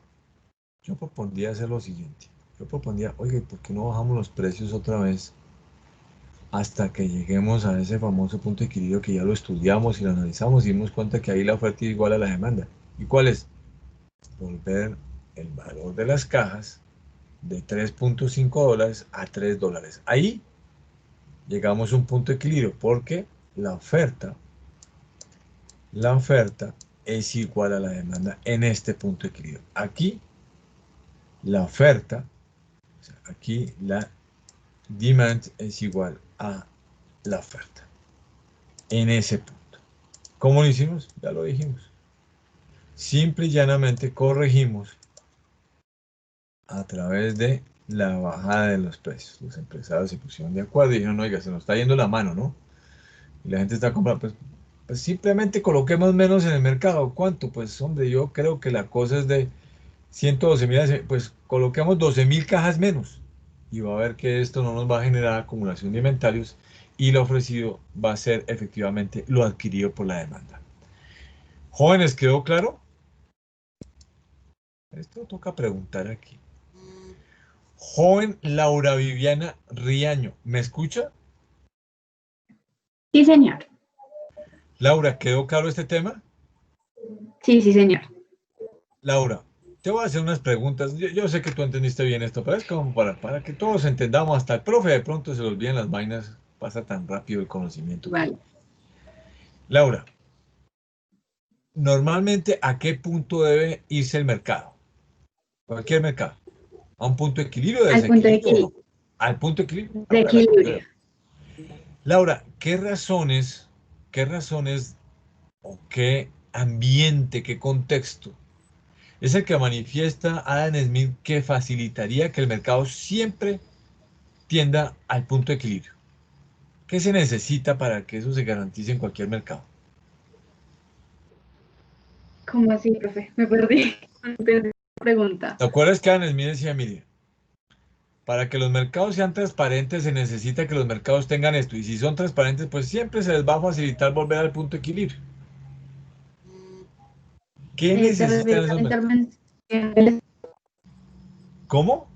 propondría hacer lo siguiente. Yo propondría, oye, ¿por qué no bajamos los precios otra vez hasta que lleguemos a ese famoso punto de equilibrio que ya lo estudiamos y lo analizamos y dimos cuenta que ahí la oferta es igual a la demanda? ¿Y cuál es? Volver el valor de las cajas de $3.5 a $3. Ahí llegamos a un punto de equilibrio porque la oferta es igual a la demanda en este punto de equilibrio. Aquí la oferta, o sea, aquí la demand es igual a la oferta en ese punto. ¿Cómo lo hicimos? Ya lo dijimos. Simple y llanamente corregimos a través de la bajada de los precios. Los empresarios se pusieron de acuerdo y dijeron, oiga, se nos está yendo la mano, ¿no? Y la gente está comprando, pues simplemente coloquemos menos en el mercado. ¿Cuánto? Pues hombre, yo creo que la cosa es de 112.000, pues coloquemos 12.000 cajas menos. Y va a ver que esto no nos va a generar acumulación de inventarios y lo ofrecido va a ser efectivamente lo adquirido por la demanda. Jóvenes, ¿quedó claro? Esto toca preguntar aquí. Joven Laura Viviana Riaño, ¿me escucha? Sí, señor. Laura, ¿quedó claro este tema? Sí, sí, señor. Laura, te voy a hacer unas preguntas. Yo sé que tú entendiste bien esto, pero es como para que todos entendamos. Hasta el profe de pronto se le olvidan las vainas. Pasa tan rápido el conocimiento. Vale. Laura, normalmente, ¿a qué punto debe irse el mercado? Cualquier mercado. ¿A un punto de equilibrio o Al punto de desequilibrio o no? equilibrio. ¿Al punto de equilibrio? De equilibrio. Laura, ¿qué razones o qué ambiente, qué contexto es el que manifiesta Adam Smith que facilitaría que el mercado siempre tienda al punto de equilibrio? ¿Qué se necesita para que eso se garantice en cualquier mercado? ¿Cómo así, profe? Me perdí. No entendí la pregunta. ¿Te acuerdas que Adam Smith decía, mire, para que los mercados sean transparentes se necesita que los mercados tengan esto, y si son transparentes, pues siempre se les va a facilitar volver al punto de equilibrio? ¿Qué ¿Te necesitan refieres a esos la mercados? intervención del, ¿Cómo?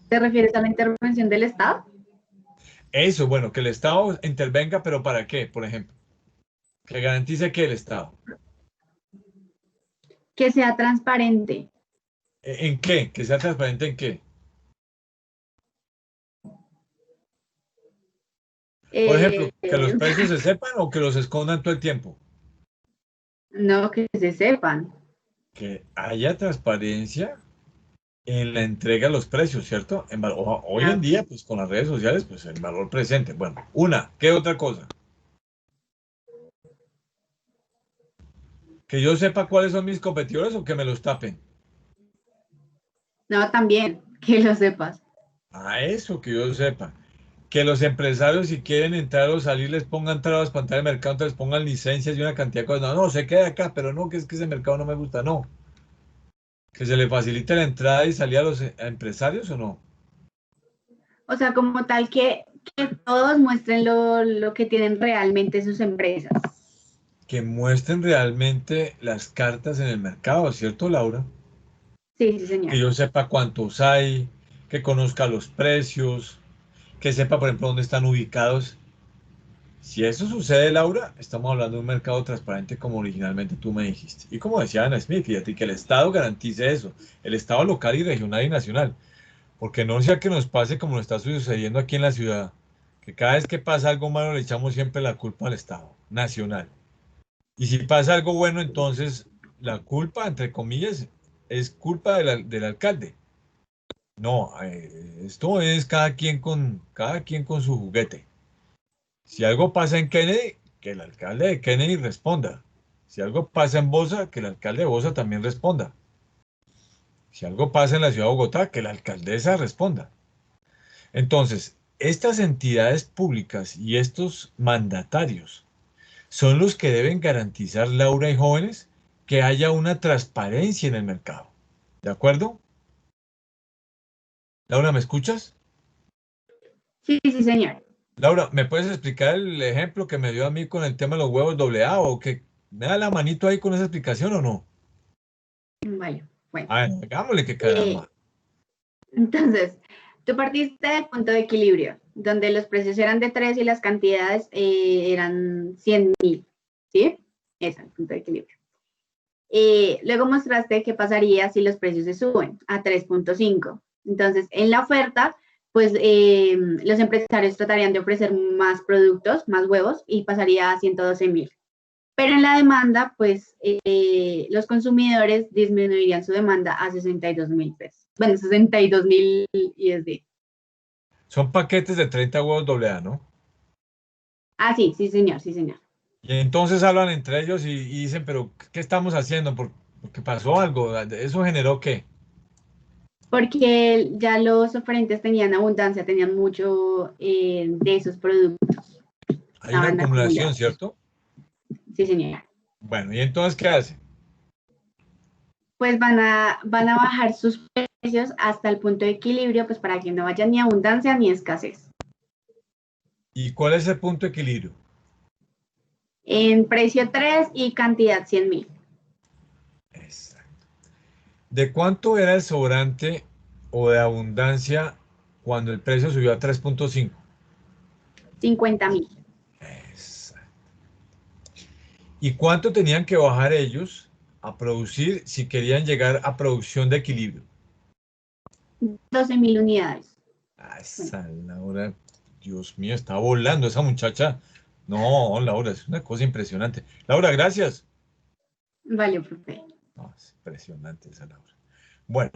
¿Te refieres a la intervención del Estado? Eso, bueno, que el Estado intervenga, pero ¿para qué? Por ejemplo, que garantice que el Estado. Que sea transparente. ¿En qué? ¿Que sea transparente en qué? Por ejemplo, que los precios se sepan o que los escondan todo el tiempo. No, que se sepan. Que haya transparencia en la entrega de los precios, ¿cierto? Hoy en día, pues con las redes sociales, pues el valor presente. Bueno, ¿qué otra cosa? Que yo sepa cuáles son mis competidores o que me los tapen. No, también, que lo sepas. A eso que yo sepa. Que los empresarios, si quieren entrar o salir, les pongan trabas para entrar al mercado, entonces les pongan licencias y una cantidad de cosas. No, no, se queda acá, pero no, que es que ese mercado no me gusta, no. Que se le facilite la entrada y salida a los empresarios o no. O sea, como tal que todos muestren lo que tienen realmente sus empresas. Que muestren realmente las cartas en el mercado, ¿cierto, Laura? Sí, sí, señor. Que yo sepa cuántos hay, que conozca los precios, que sepa, por ejemplo, dónde están ubicados. Si eso sucede, Laura, estamos hablando de un mercado transparente como originalmente tú me dijiste. Y como decía Ana Smith, fíjate que el Estado garantice eso, el Estado local y regional y nacional. Porque no sea que nos pase como nos está sucediendo aquí en la ciudad, que cada vez que pasa algo malo le echamos siempre la culpa al Estado nacional. Y si pasa algo bueno, entonces la culpa, entre comillas, es culpa del alcalde. No, esto es cada quien con su juguete. Si algo pasa en Kennedy, que el alcalde de Kennedy responda. Si algo pasa en Bosa, que el alcalde de Bosa también responda. Si algo pasa en la ciudad de Bogotá, que la alcaldesa responda. Entonces, estas entidades públicas y estos mandatarios son los que deben garantizar, Laura y jóvenes, que haya una transparencia en el mercado. ¿De acuerdo? Laura, ¿me escuchas? Sí, sí, señor. Laura, ¿me puedes explicar el ejemplo que me dio a mí con el tema de los huevos AA o que me da la manito ahí con esa explicación o no? Vale, bueno. A ver, hagámosle que Eh, caramba. entonces, tú partiste del punto de equilibrio, donde los precios eran de 3 y las cantidades eran 100.000, ¿sí? Ese es el punto de equilibrio. Luego mostraste qué pasaría si los precios se suben a 3.5. Entonces, en la oferta, pues los empresarios tratarían de ofrecer más productos, más huevos, y pasaría a 112.000. Pero en la demanda, pues los consumidores disminuirían su demanda a 62.000 pesos. Bueno, 62.000 USD. Son paquetes de 30 huevos AA, ¿no? Ah, sí, sí, señor, sí, señor. Y entonces hablan entre ellos y dicen, pero ¿qué estamos haciendo? Porque pasó algo. ¿Eso generó qué? Porque ya los oferentes tenían abundancia, tenían mucho de esos productos, Hay una estaban acumulación, acumulados. ¿cierto? Sí, señor. Bueno, ¿y entonces qué hace? Pues van a bajar sus precios hasta el punto de equilibrio, pues para que no haya ni abundancia ni escasez. ¿Y cuál es el punto de equilibrio? En precio 3 y cantidad 100.000. Exacto. ¿De cuánto era el sobrante o de abundancia cuando el precio subió a 3.5? 50.000. Exacto. ¿Y cuánto tenían que bajar ellos a producir si querían llegar a producción de equilibrio? 12.000 unidades. Ah, Bueno, esa Laura, Dios mío, está volando esa muchacha. No, Laura, es una cosa impresionante. Laura, gracias. vale, profe. No, es impresionante esa Laura. Bueno,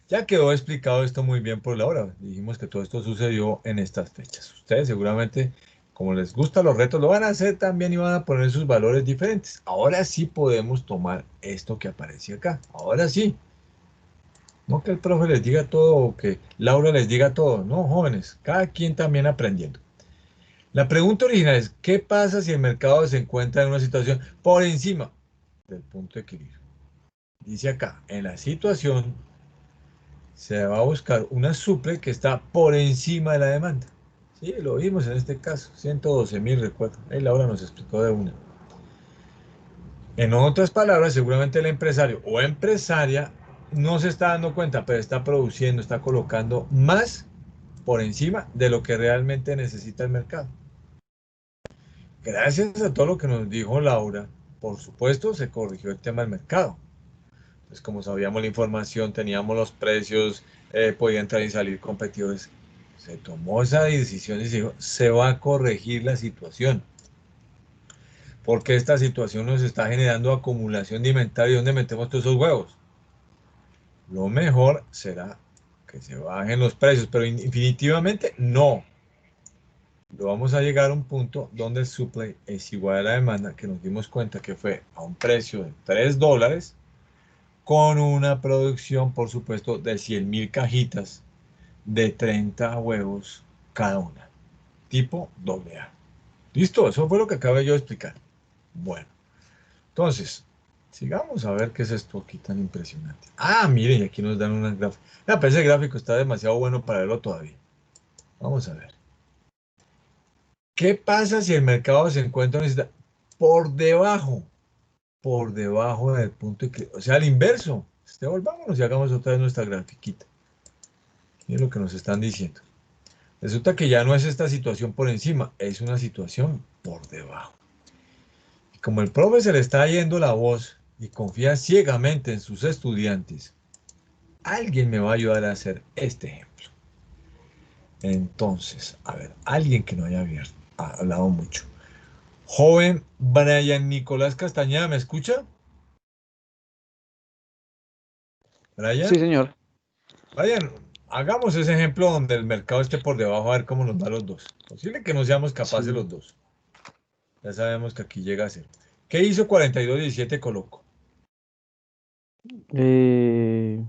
ya quedó explicado esto muy bien por Laura. Dijimos que todo esto sucedió en estas fechas. Ustedes seguramente, como les gustan los retos, lo van a hacer también y van a poner sus valores diferentes. Ahora sí podemos tomar esto que aparece acá. Ahora sí. No que el profe les diga todo o que Laura les diga todo. No, jóvenes, cada quien también aprendiendo. La pregunta original es, ¿qué pasa si el mercado se encuentra en una situación por encima del punto de equilibrio? Dice acá, en la situación se va a buscar una suple que está por encima de la demanda. Sí, lo vimos en este caso, 112.000, recuerdo. Ahí Laura nos explicó de una. En otras palabras, seguramente el empresario o empresaria no se está dando cuenta, pero está produciendo, está colocando más por encima de lo que realmente necesita el mercado. Gracias a todo lo que nos dijo Laura, por supuesto, se corrigió el tema del mercado. Pues como sabíamos la información, teníamos los precios, podían entrar y salir competidores. Se tomó esa decisión y se dijo, se va a corregir la situación. Porque esta situación nos está generando acumulación de inventario. ¿Dónde metemos todos esos huevos? Lo mejor será que se bajen los precios, pero definitivamente no. Lo vamos a llegar a un punto donde el supply es igual a la demanda, que nos dimos cuenta que fue a un precio de $3, con una producción, por supuesto, de 100.000 cajitas de 30 huevos cada una, tipo AA. Listo, eso fue lo que acabé yo de explicar. Bueno, entonces, sigamos a ver qué es esto aquí tan impresionante. Ah, miren, aquí nos dan una gráfica. Ah, pero ese gráfico está demasiado bueno para verlo todavía. Vamos a ver. ¿Qué pasa si el mercado se encuentra en una situación por debajo del punto de o sea, al inverso? Volvámonos y hagamos otra vez nuestra grafiquita. Miren lo que nos están diciendo. Resulta que ya no es esta situación por encima, es una situación por debajo. Y como el profe se le está yendo la voz y confía ciegamente en sus estudiantes, alguien me va a ayudar a hacer este ejemplo. Entonces, a ver, alguien que no haya hablado mucho. Joven Brian Nicolás Castañeda, ¿me escucha? Sí, Brian, señor. Brian, hagamos ese ejemplo donde el mercado esté por debajo, a ver cómo nos va los dos. Posible que no seamos capaces Sí. los dos. Ya sabemos que aquí llega a ser. ¿Qué hizo 42.17 Coloco? Eh,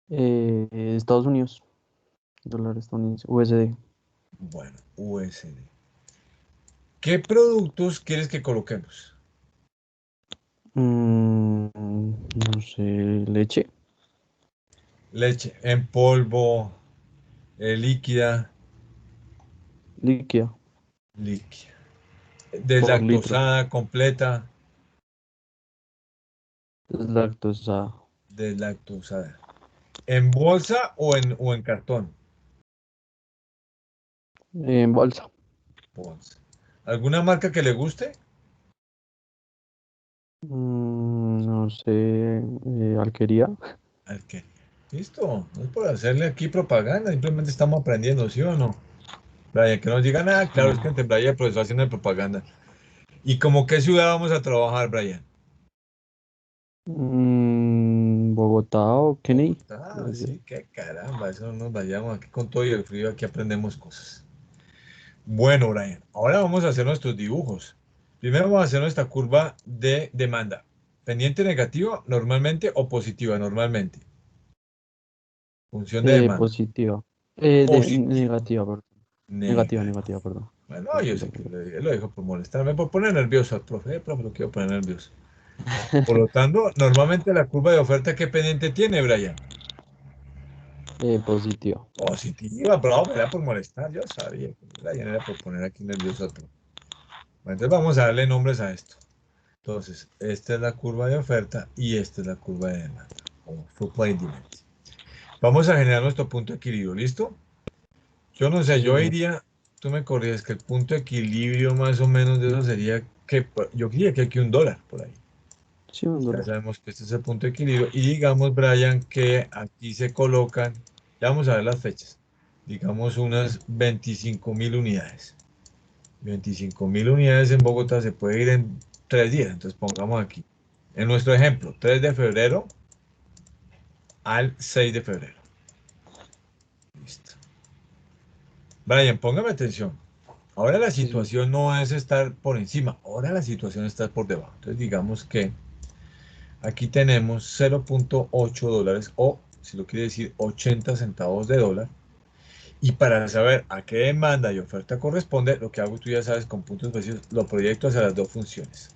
Estados Unidos. Dólar estadounidense. USD. Bueno, USD. ¿Qué productos quieres que coloquemos? No sé, leche. Leche en polvo, líquida. Líquida. Líquida. Por litro. Deslactosada, completa. Deslactosada. Deslactosada. ¿En bolsa o en cartón? En bolsa. Bolsa. ¿Alguna marca que le guste? No sé, alquería. Alquería. Listo. No es por hacerle aquí propaganda, simplemente estamos aprendiendo, ¿sí o no? Brian, que nos digan, ah, claro, es que entre Brian y el profesor haciendo propaganda. ¿Y como qué ciudad vamos a trabajar, Brian? Bogotá o Kennedy. Ah, sí, qué caramba, eso no nos vayamos aquí con todo y el frío, aquí aprendemos cosas. Bueno, Brian, ahora vamos a hacer nuestros dibujos. Primero vamos a hacer nuestra curva de demanda. Pendiente negativa normalmente o positiva normalmente. Función de demanda. Positiva. Positiva. Negativa, perdón. Negativa. Negativa, perdón. Bueno, yo sé Positiva, que negativa. lo dijo por molestarme, por poner nervioso al profe. Profe, lo quiero poner nervioso. Por lo tanto, normalmente la curva de oferta, ¿qué pendiente tiene, Brian? Positiva. Positiva, bravo, era por molestar. Yo sabía que Brian era por poner aquí nervioso al profe. Bueno, entonces vamos a darle nombres a esto. Entonces, esta es la curva de oferta y esta es la curva de demanda, o supply demand. Vamos a generar nuestro punto de equilibrio, ¿listo? Yo no sé, Sí, yo señor. diría, tú me corrías que el punto de equilibrio más o menos de eso sería que, yo diría que aquí $1 por ahí. Sí, un Ya dólar. sabemos que este es el punto de equilibrio. Y digamos, Brian, que aquí se colocan, ya vamos a ver las fechas, digamos unas 25.000 unidades. 25.000 unidades en Bogotá se puede ir en 3 días. Entonces pongamos aquí, en nuestro ejemplo, 3 de febrero al 6 de febrero. Listo. Brian, póngame atención. Ahora la Sí, señor. situación no es estar por encima, ahora la situación está por debajo. Entonces digamos que aquí tenemos $0.8 o, si lo quiere decir, 80 centavos de dólar. Y para saber a qué demanda y oferta corresponde, lo que hago, tú ya sabes, con puntos precisos, lo proyecto hacia las dos funciones.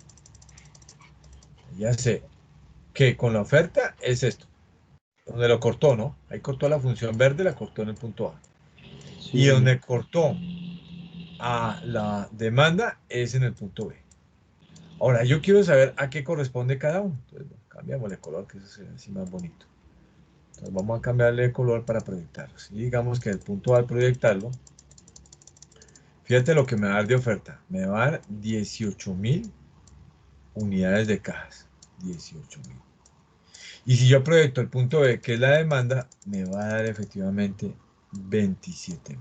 Ya sé que con la oferta es esto, donde lo cortó, ¿no? Ahí cortó la función verde, la cortó en el punto A. Sí, Y señor. donde cortó a la demanda es en el punto B. Ahora, yo quiero saber a qué corresponde cada uno. Entonces, bueno, cambiamos de color, que eso se ve así más bonito. Entonces, vamos a cambiarle de color para proyectarlos. Y digamos que el punto A al proyectarlo, fíjate lo que me va a dar de oferta. Me va a dar 18.000 unidades de cajas. 18.000. Y si yo proyecto el punto B, que es la demanda, me va a dar efectivamente 27.000.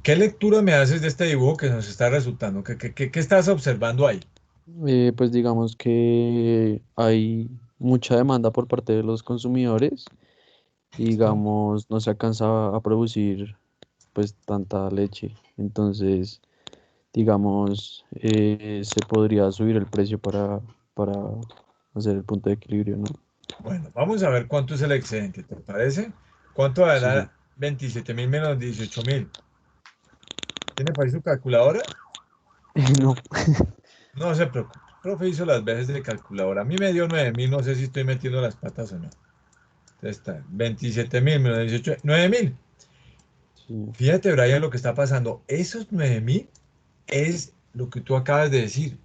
¿Qué lectura me haces de este dibujo que nos está resultando? ¿Qué estás observando ahí? Pues digamos que hay mucha demanda por parte de los consumidores y ¿Listo? digamos no se alcanza a producir pues tanta leche. Entonces, digamos, se podría subir el precio para hacer el punto de equilibrio, ¿no? Bueno, vamos a ver cuánto es el excedente, ¿te parece? ¿Cuánto va a Sí, sí. dar 27.000 menos 18.000? ¿Tiene para ahí su calculadora? No, No se preocupe. El profe hizo las veces de calculadora. A mí me dio 9.000, no sé si estoy metiendo las patas o no. Entonces está 27.000 menos 18, 9.000. sí, Fíjate, Brian, lo que está pasando. Esos 9.000 es lo que tú acabas de decir.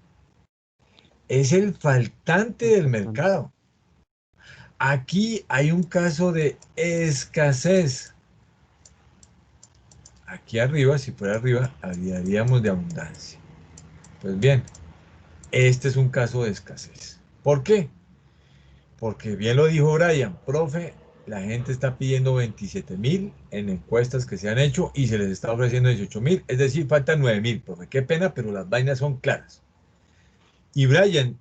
Es el faltante del bastante. mercado. Aquí hay un caso de escasez. Aquí arriba, si fuera arriba, hablaríamos de abundancia. Pues bien, este es un caso de escasez. ¿Por qué? Porque bien lo dijo Brian, profe, la gente está pidiendo 27.000 en encuestas que se han hecho y se les está ofreciendo 18.000, es decir, faltan 9.000, profe. Qué pena, pero las vainas son claras. Y Brian,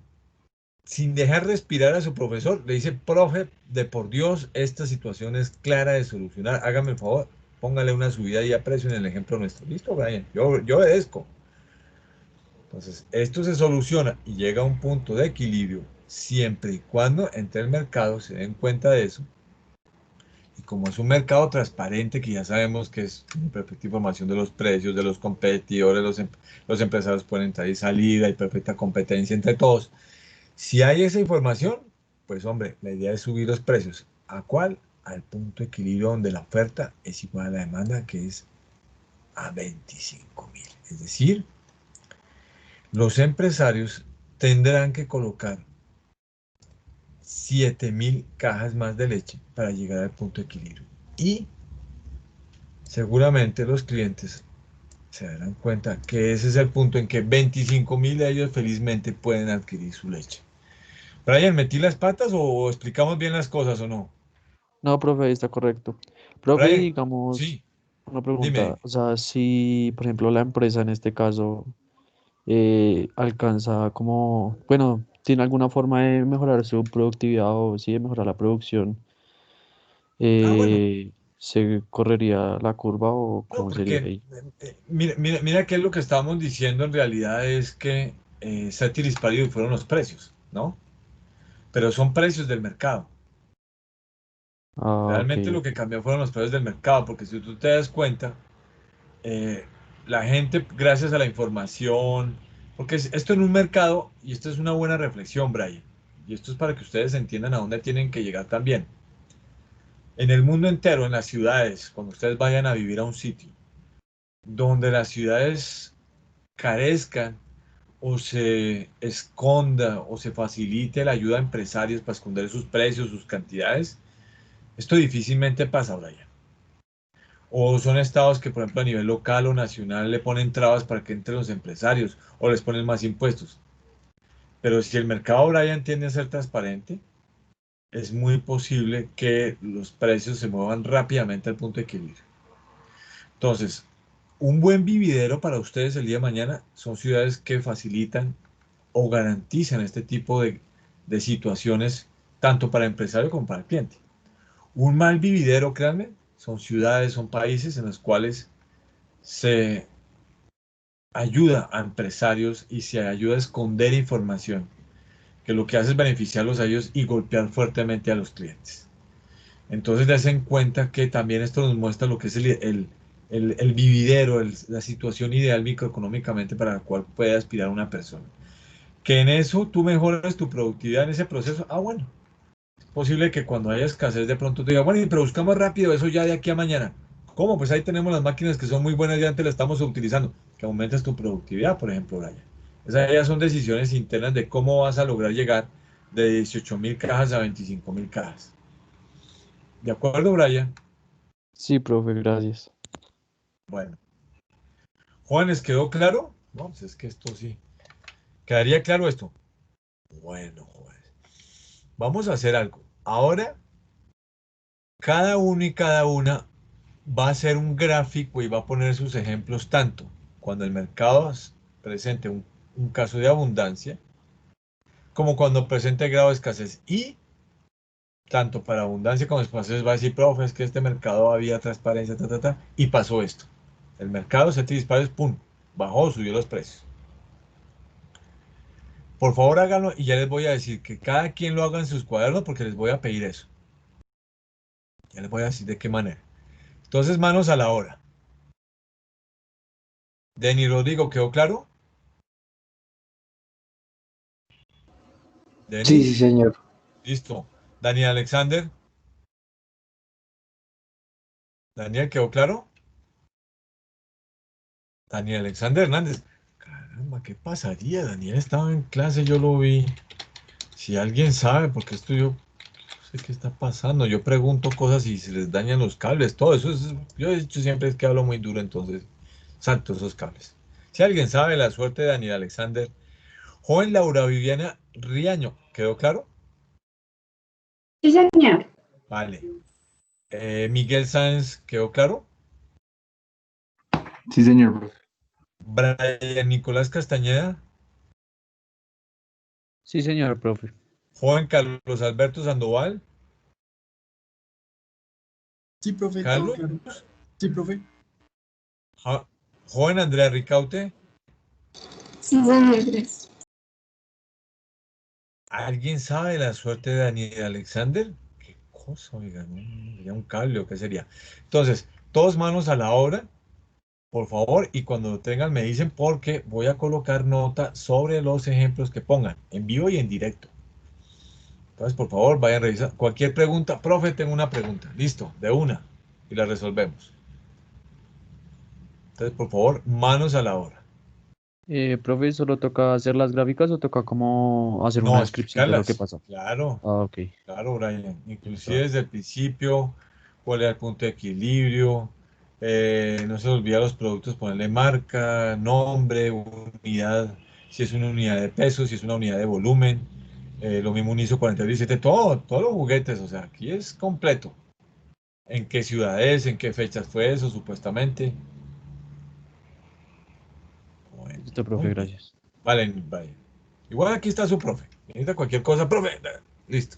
sin dejar respirar a su profesor, le dice, profe, de por Dios, esta situación es clara de solucionar. Hágame el favor, póngale una subida y a precio en el ejemplo nuestro. Listo, Brian, yo obedezco. Entonces, esto se soluciona y llega a un punto de equilibrio siempre y cuando entre el mercado se den cuenta de eso. Y como es un mercado transparente, que ya sabemos que es perfecta información de los precios, de los competidores, los empresarios pueden entrar y salir, hay perfecta competencia entre todos. Si hay esa información, pues hombre, la idea es subir los precios. ¿A cuál? Al punto de equilibrio donde la oferta es igual a la demanda, que es a 25.000. Es decir, los empresarios tendrán que colocar 7.000 cajas más de leche para llegar al punto de equilibrio. Y seguramente los clientes se darán cuenta que ese es el punto en que 25.000 de ellos felizmente pueden adquirir su leche. Brian, ¿metí las patas o explicamos bien las cosas o no? No, profe, ahí está correcto. Profe, Brian, digamos, sí, una dime. pregunta. O sea, si, por ejemplo, la empresa en este caso alcanza como, bueno, tiene alguna forma de mejorar su productividad o sí, de mejorar la producción, Bueno, ¿se correría la curva o no, cómo sería porque ahí? mira que lo que estábamos diciendo en realidad es que Ceteris Paribus fueron los precios, ¿no? Pero son precios del mercado. Ah, ok, Realmente lo que ok. cambió fueron los precios del mercado, porque si tú te das cuenta, eh, la gente, gracias a la información, porque esto en un mercado, y esto es una buena reflexión, Brian, y esto es para que ustedes entiendan a dónde tienen que llegar también. En el mundo entero, en las ciudades, cuando ustedes vayan a vivir a un sitio, donde las ciudades carezcan o se esconda o se facilite la ayuda a empresarios para esconder sus precios, sus cantidades, esto difícilmente pasa, Brian. O son estados que, por ejemplo, a nivel local o nacional le ponen trabas para que entren los empresarios o les ponen más impuestos. Pero si el mercado, Brian, tiende a ser transparente, es muy posible que los precios se muevan rápidamente al punto de equilibrio. Entonces, un buen vividero para ustedes el día de mañana son ciudades que facilitan o garantizan este tipo de situaciones tanto para el empresario como para el cliente. Un mal vividero, créanme, son ciudades, son países en los cuales se ayuda a empresarios y se ayuda a esconder información, que lo que hace es beneficiarlos a ellos y golpear fuertemente a los clientes. Entonces, des en cuenta que también esto nos muestra lo que es el vividero, la situación ideal microeconómicamente para la cual puede aspirar una persona. Que en eso tú mejoras tu productividad en ese proceso. Ah, bueno, es posible que cuando haya escasez de pronto te diga, bueno, pero buscamos rápido eso ya de aquí a mañana. ¿Cómo? Pues ahí tenemos las máquinas que son muy buenas, ya antes las estamos utilizando. Que aumentes tu productividad, por ejemplo, Brian. Esas ya son decisiones internas de cómo vas a lograr llegar de 18.000 cajas a 25.000 cajas. ¿De acuerdo, Brian? Sí, profe, gracias. Bueno. Juan, ¿les quedó claro? No, pues es que esto sí. ¿Quedaría claro esto? Bueno, Juan. Vamos a hacer algo. Ahora, cada uno y cada una va a hacer un gráfico y va a poner sus ejemplos tanto cuando el mercado presente un caso de abundancia, como cuando presente grado de escasez. Y tanto para abundancia como escasez va a decir, profe, es que este mercado había transparencia, y pasó esto. El mercado se te dispara, pum, bajó, subió los precios. Por favor, háganlo y ya les voy a decir que cada quien lo haga en sus cuadernos porque les voy a pedir eso. Ya les voy a decir de qué manera. Entonces, manos a la obra. Denny Rodrigo, ¿quedó claro? Sí, Denny, sí, señor. listo. Daniel Alexander, Daniel, ¿quedó claro? Daniel Alexander Hernández. Caramba, ¿qué pasaría? Daniel estaba en clase, yo lo vi. Si alguien sabe, porque esto yo no sé qué está pasando. Yo pregunto cosas y se les dañan los cables, todo eso es, yo he dicho siempre es que hablo muy duro, entonces salto esos cables. Si alguien sabe la suerte de Daniel Alexander, joven Laura Viviana Riaño, ¿quedó claro? Sí, señor. Vale. Miguel Sáenz, ¿quedó claro? Sí, señor, profe. Brian Nicolás Castañeda, Sí, señor, profe. joven Carlos Alberto Sandoval, Sí, profe, todo Carlos, claro. Sí, profe. ja- joven Andrea Ricaute, Sí, señor, gracias. ¿alguien sabe la suerte de Daniel Alexander? ¿Qué cosa, oiga? ¿No? ¿Sería un cable o qué sería? Entonces, todos manos a la obra, por favor, y cuando lo tengan me dicen porque voy a colocar nota sobre los ejemplos que pongan, en vivo y en directo. Entonces, por favor, vayan a revisar. Cualquier pregunta, profe, tengo una pregunta. Listo, de una, y la resolvemos. Entonces, por favor, manos a la obra. Profe, ¿solo toca hacer las gráficas o toca como hacer una No, descripción de lo que explicarlas. pasa? Claro, Ah, ok. claro, Brian. Inclusive Listo. desde el principio, cuál es el punto de equilibrio. No se olvida los productos, ponerle marca, nombre, unidad, si es una unidad de peso, si es una unidad de volumen. Lo mismo un ISO 4217, todo, todos los juguetes. O sea, aquí es completo. ¿En qué ciudad es? ¿En qué fechas fue eso, supuestamente? Bueno, Listo, muy profe, bien. gracias. Vale, vale. Igual aquí está su profe. Necesita cualquier cosa, profe. Listo.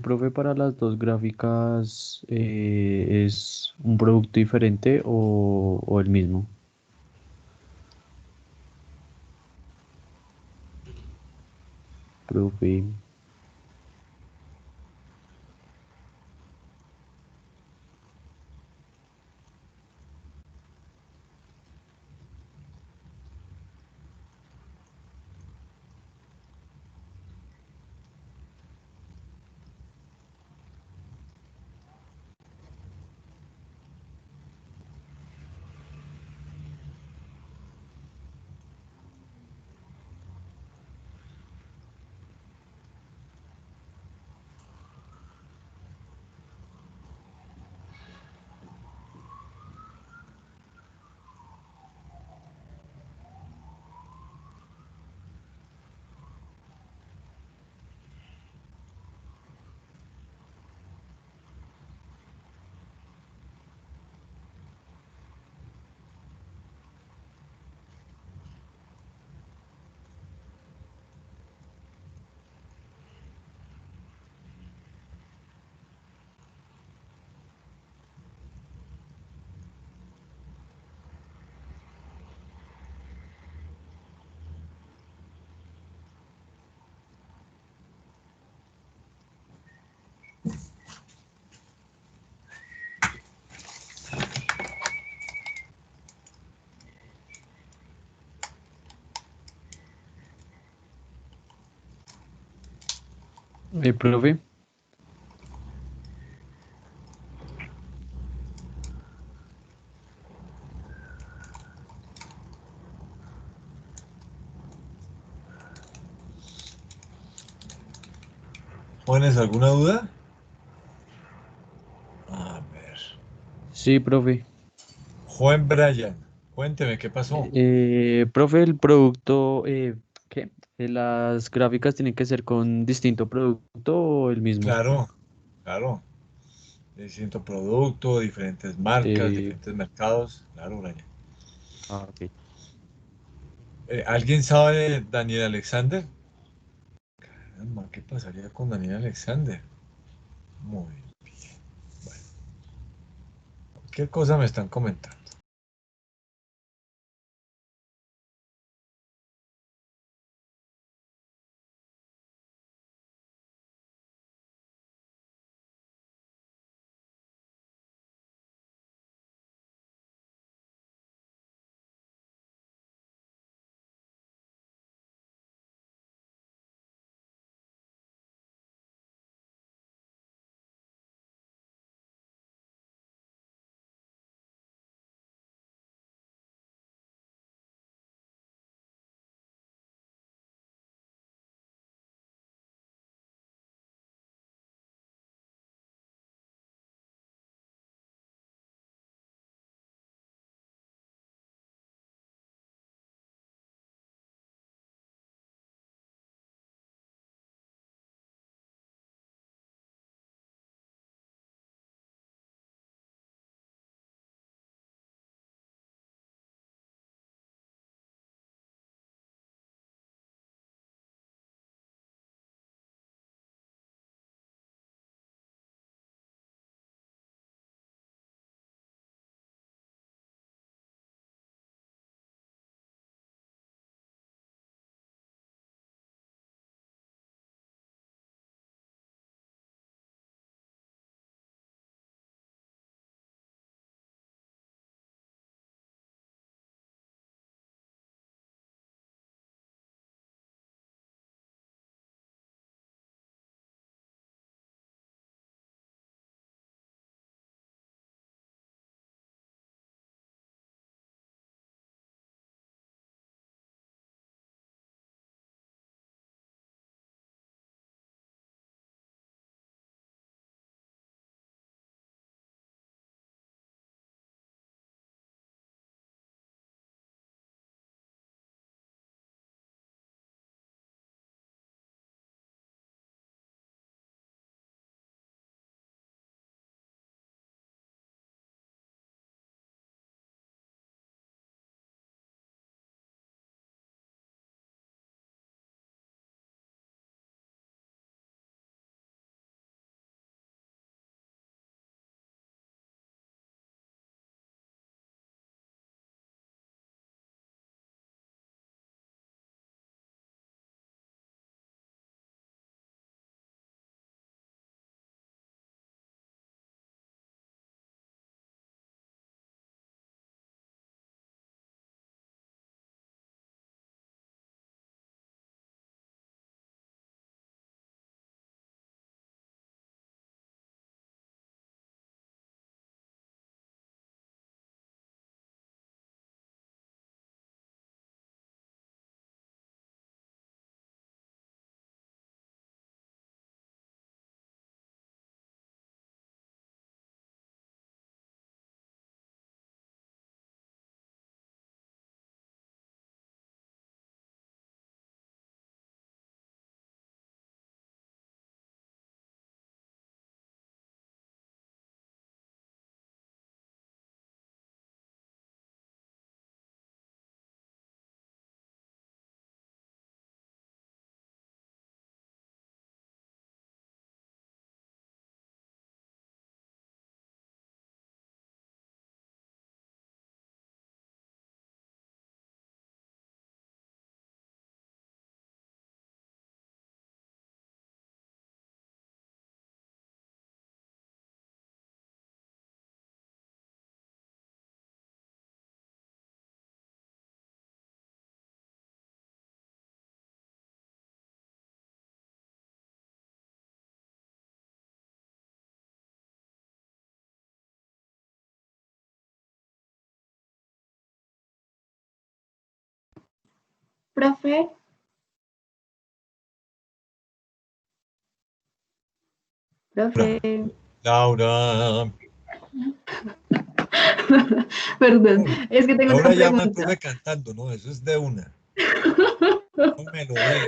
Profe, para las dos gráficas, ¿es un producto diferente o el mismo? Profe, Profe, ¿Jóvenes, alguna duda? A ver. sí, profe. Juan Brian, cuénteme qué pasó. Profe, el producto, ¿qué? ¿Las gráficas tienen que ser con distinto producto o el mismo? Claro, claro. Distinto producto, diferentes marcas, Eh, diferentes mercados. Claro, Brian. ok. ¿Alguien sabe de Daniel Alexander? Caramba, ¿qué pasaría con Daniel Alexander? Muy bien. Bueno, ¿qué cosa me están comentando? Profe, profe. Laura. Perdón, es que tengo Laura una llama al pregunta. profe cantando, ¿no? Eso es de una. No melodía.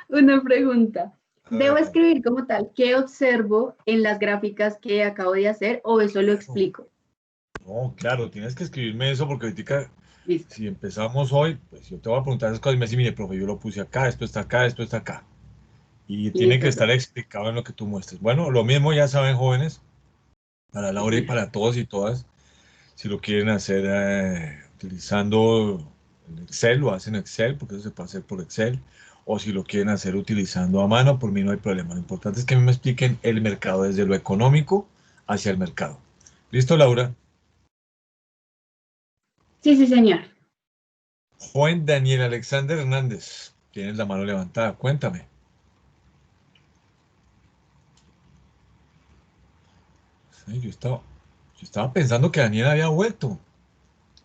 Una pregunta. ¿Debo Hágale. escribir como tal qué observo en las gráficas que acabo de hacer o eso lo Claro. explico? No, claro, tienes que escribirme eso porque ahorita, Listo. si empezamos hoy, pues yo te voy a preguntar esas cosas y me dice, mire, profe, yo lo puse acá, esto está acá, esto está acá. Y tiene que Listo, estar profe. explicado en lo que tú muestres. Bueno, lo mismo ya saben, jóvenes, para Sí, Laura y señor. para todos y todas, si lo quieren hacer utilizando el Excel, lo hacen en Excel, porque eso se puede hacer por Excel, o si lo quieren hacer utilizando a mano, por mí no hay problema. Lo importante es que me expliquen el mercado desde lo económico hacia el mercado. ¿Listo, Laura? Sí, sí, señor. Juan Daniel Alexander Hernández, tienes la mano levantada, cuéntame. Sí, yo estaba pensando que Daniel había vuelto.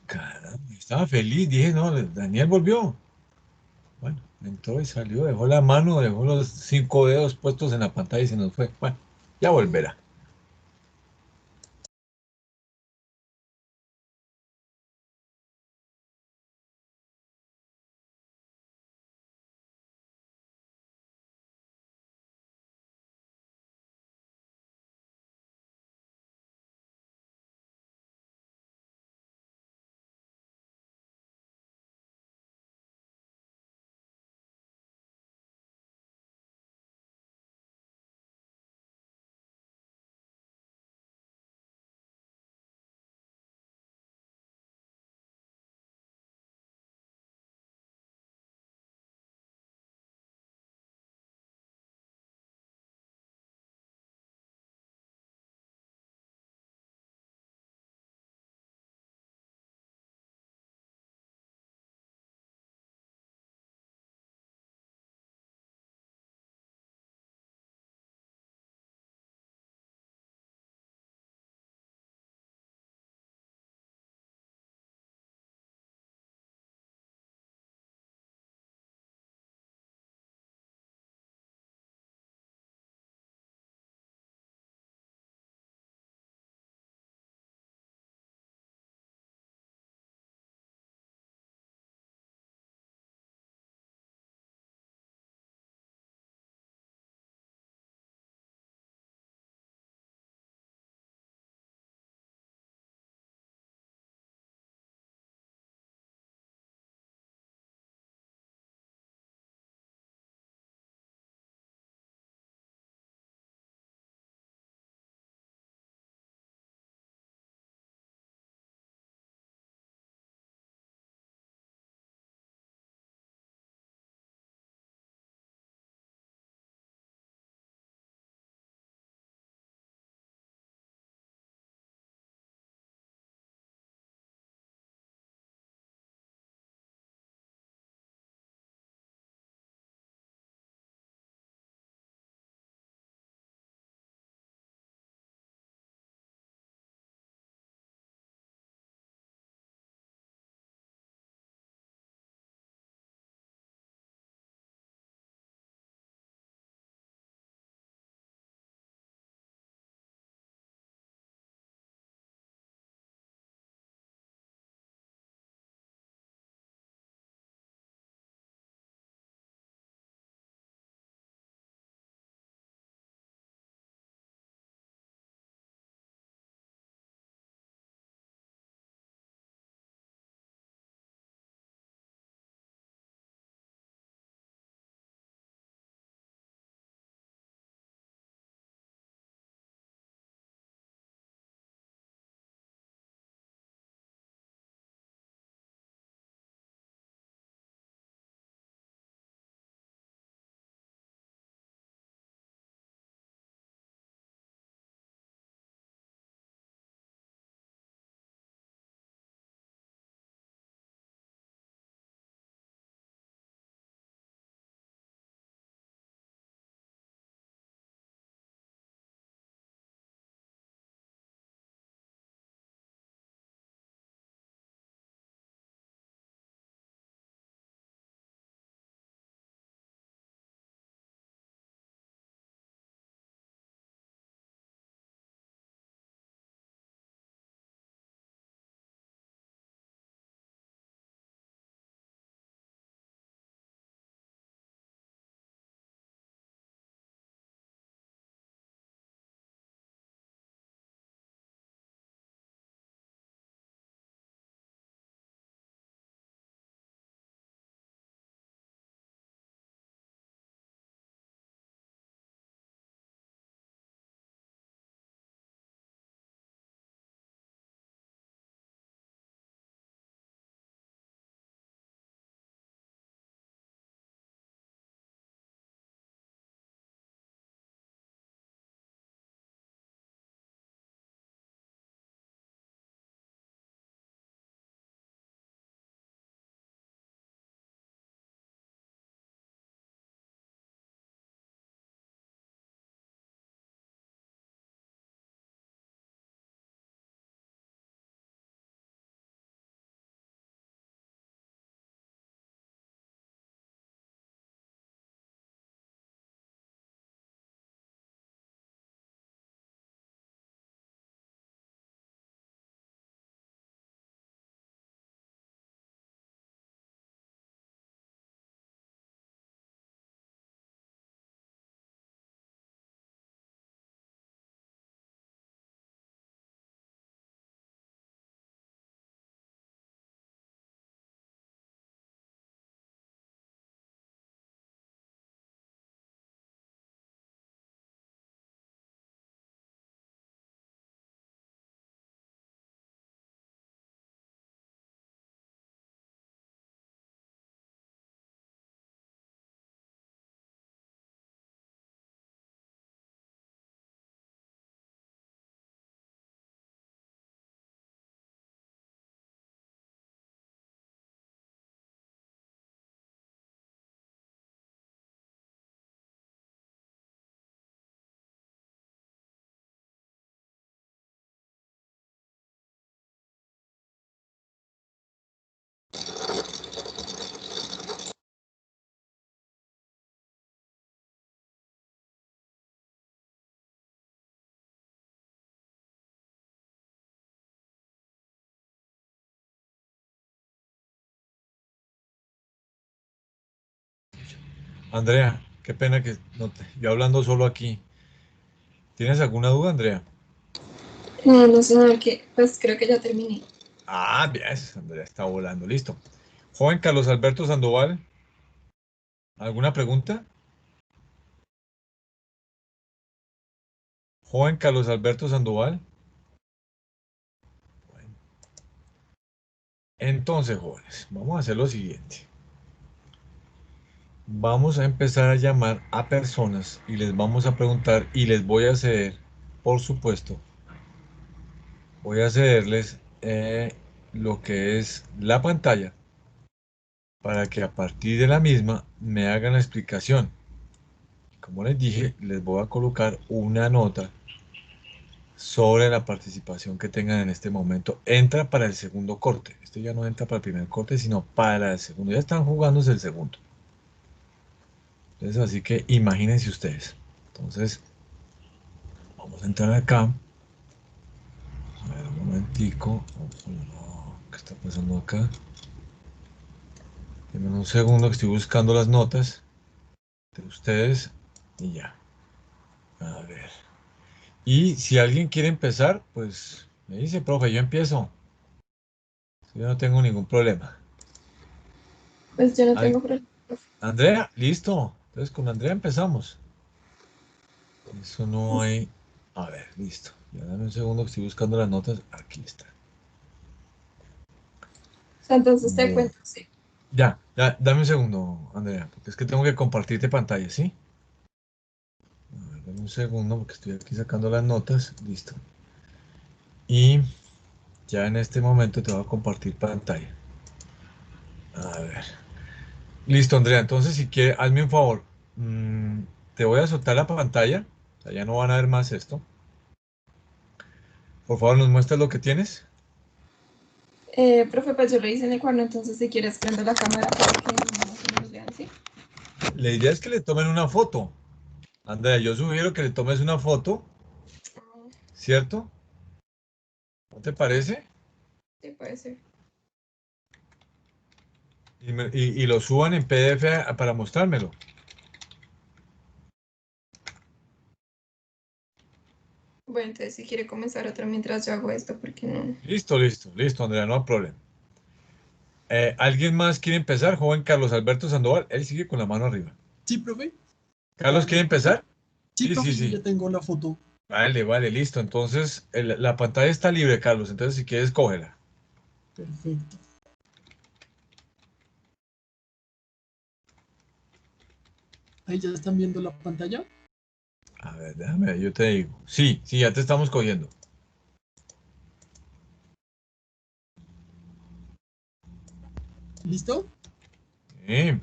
Caramba, estaba feliz, dije, no, Daniel volvió. Bueno, entró y salió, dejó la mano, dejó los 5 dedos puestos en la pantalla y se nos fue. Bueno, ya volverá. Andrea, qué pena que no yo hablando solo aquí. ¿Tienes alguna duda, Andrea? No, señor, que pues creo que ya terminé. Ah, bien, Andrea está volando, listo. Joven Carlos Alberto Sandoval, ¿alguna pregunta? Joven Carlos Alberto Sandoval. Bueno, entonces, jóvenes, vamos a hacer lo siguiente. Vamos a empezar a llamar a personas y les vamos a preguntar y les voy a ceder, por supuesto, voy a cederles lo que es la pantalla para que a partir de la misma me hagan la explicación. Como les dije, les voy a colocar una nota sobre la participación que tengan en este momento. Entra para el segundo corte. Esto ya no entra para el primer corte, sino para el segundo. Ya están jugándose el segundo. Entonces, así que imagínense ustedes. Entonces, vamos a entrar acá. A ver, un momentico. ¿Qué está pasando acá? Denme un segundo que estoy buscando las notas de ustedes y ya. A ver. Y si alguien quiere empezar, pues me dice, profe, yo empiezo. Yo no tengo ningún problema. Pues yo no Al- tengo problema. Andrea, listo. Entonces con Andrea empezamos. Eso no hay. A ver, listo. Ya dame un segundo que estoy buscando las notas. Aquí está. O sea, entonces te Bueno. cuento, sí. Ya, dame un segundo, Andrea, porque es que tengo que compartirte pantalla, ¿sí? A ver, dame un segundo porque estoy aquí sacando las notas. Listo. Y ya en este momento te voy a compartir pantalla. A ver. Listo, Andrea. Entonces, si quieres, hazme un favor. Te voy a soltar la pantalla. O sea, ya no van a ver más esto. Por favor, nos muestras lo que tienes. Profe, pues yo lo hice en el cuaderno, entonces si quieres prendo la cámara para que más o menos vean, ¿sí? La idea es que le tomen una foto. Andrea, yo sugiero que le tomes una foto, ¿cierto? ¿No te parece? Sí, puede ser. Y lo suban en PDF para mostrármelo. Bueno, entonces si quiere comenzar otra mientras yo hago esto, porque no. Listo, Andrea, no hay problema. ¿Alguien más quiere empezar? Joven Carlos Alberto Sandoval, él sigue con la mano arriba. Sí, profe. ¿Carlos quiere empezar? Sí, Sí, profe, yo sí. ya tengo la foto. Vale, listo. Entonces, la pantalla está libre, Carlos. Entonces, si quieres, cógela. Perfecto. Ahí ya están viendo la pantalla. A ver, déjame, yo te digo. Sí, ya te estamos cogiendo. ¿Listo? Sí.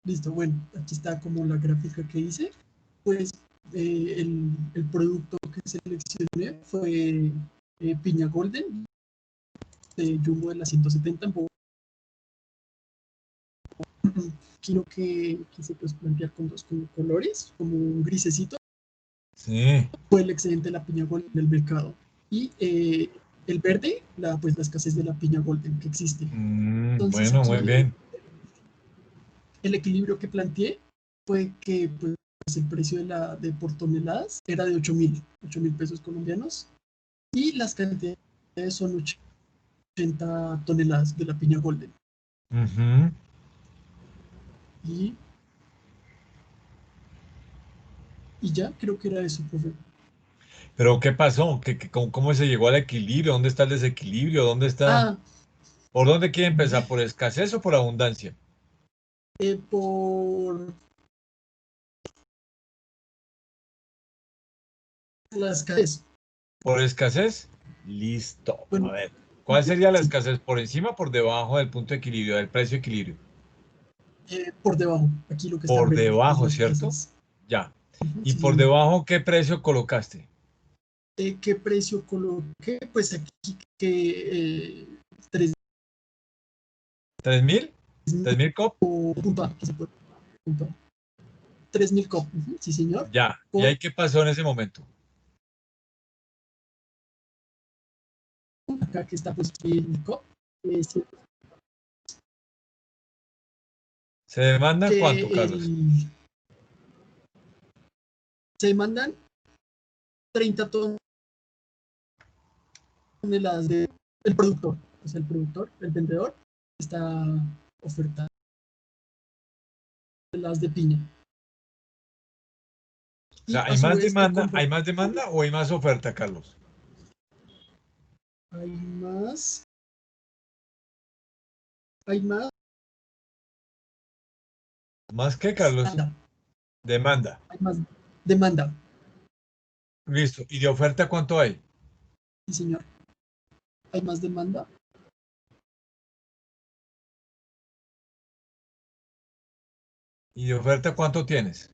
Listo. Bueno, aquí está como la gráfica que hice. Pues el producto que seleccioné fue piña golden de Jumbo de la 170 en Bogotá. Quiero que se puede plantear con dos colores, como un grisecito. Sí. Fue el excedente de la piña golden del mercado. Y el verde, pues la escasez de la piña golden que existe. Entonces Bueno, muy aquí bien. el equilibrio que planteé fue que pues, el precio de por toneladas era de 8.000 pesos colombianos y las cantidades son 80 toneladas de la piña golden. Ujú. Y, y ya, creo que era eso, profe. Pero, ¿qué pasó? ¿Cómo se llegó al equilibrio? ¿Dónde está el desequilibrio? ¿Dónde está? Ah, ¿Por dónde quiere empezar? ¿Por escasez o por abundancia? por la escasez. ¿Por escasez? Listo. A Bueno, ver, ¿cuál sería la sí, escasez? ¿Por encima o por debajo del punto de equilibrio, del precio de equilibrio? por debajo. Aquí lo que está en Por verde es la debajo, ¿cierto? escasez. Ya. ¿Y Sí, por señor. debajo qué precio colocaste? ¿Qué precio coloqué? Pues aquí que 3 ¿3.000? ¿3.000 cop? punto A, que se puede punto A. 3.000 cop, sí señor. Ya. ¿Y Por ahí qué pasó en ese momento? acá que está pues el cop, eh, ¿Se demanda que cuánto, Carlos? se demandan 30 toneladas de el productor, o sea, el productor, el vendedor, está ofertando toneladas de piña. O sea, Y a su vez te compra, ¿hay más demanda o hay más oferta, Carlos? hay más, hay más, ¿Más qué, Carlos? Demanda. hay más demanda, Listo. ¿Y de oferta cuánto hay? sí señor, hay más demanda. ¿Y de oferta cuánto tienes?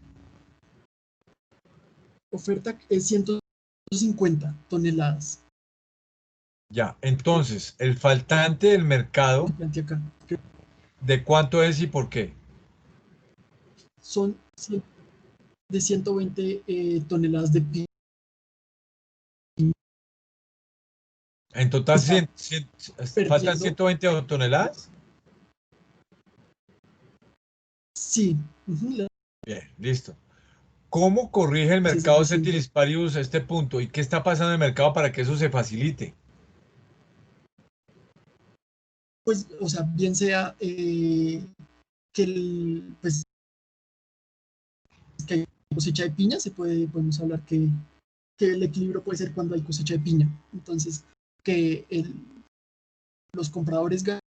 Oferta es 150 toneladas. Ya. Entonces, el faltante del mercado, Plantea acá, que ¿de cuánto es y por qué? son de 120 toneladas de piña. En total, Está faltan perdiendo, 120 toneladas. sí, Bien, listo. ¿Cómo corrige el sí, es mercado suficiente. Ceteris Paribus este punto? ¿Y qué está pasando en el mercado para que eso se facilite? Pues, o sea, bien sea que pues, que hay cosecha de piña, podemos hablar que el equilibrio puede ser cuando hay cosecha de piña. Entonces, que los compradores ganan,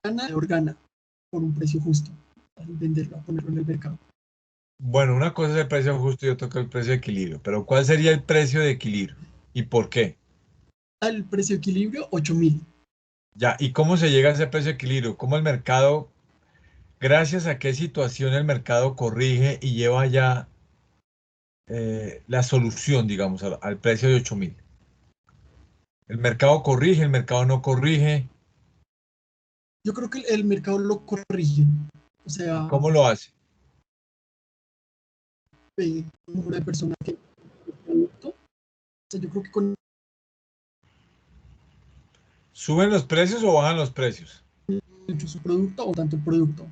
el vendedor gana por un precio justo al venderlo, a ponerlo en el mercado. Bueno, una cosa es el precio justo y otra cosa es el precio de equilibrio. Pero ¿cuál sería el precio de equilibrio? ¿Y por qué? Al precio de equilibrio, 8.000. Ya, ¿y cómo se llega a ese precio de equilibrio? ¿Cómo el mercado, gracias a qué situación el mercado corrige y lleva ya la solución, digamos, al precio de 8.000? ¿El mercado corrige, el mercado no corrige? Yo creo que el mercado lo corrige. O ¿Y sea, cómo lo hace? el número de personas que producto. O sea, yo creo que con ¿Suben los precios o bajan los precios? mucho su producto o tanto el producto.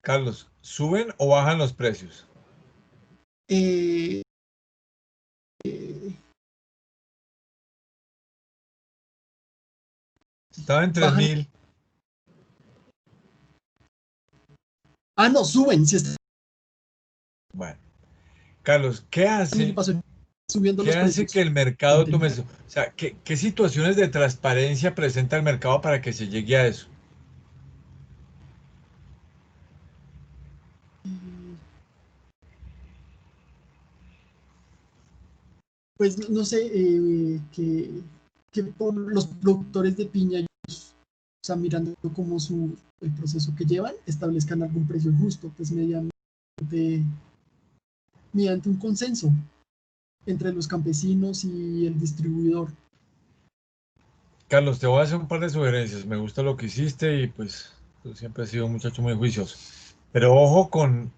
Carlos, ¿suben o bajan los precios? Eh, eh, Estaba en bajan. 3.000. Ah, no, suben. Si están Bueno, Carlos, ¿qué mil hace? pasos subiendo ¿Qué los hace que precios. el mercado tome eso? O sea, ¿qué situaciones de transparencia presenta el mercado para que se llegue a eso? Pues no sé, que por los productores de piña, ellos, o sea, mirando como el proceso que llevan, establezcan algún precio justo, pues mediante un consenso entre los campesinos y el distribuidor. Carlos, te voy a hacer un par de sugerencias. Me gusta lo que hiciste y pues tú siempre has sido un muchacho muy juicioso. Pero ojo con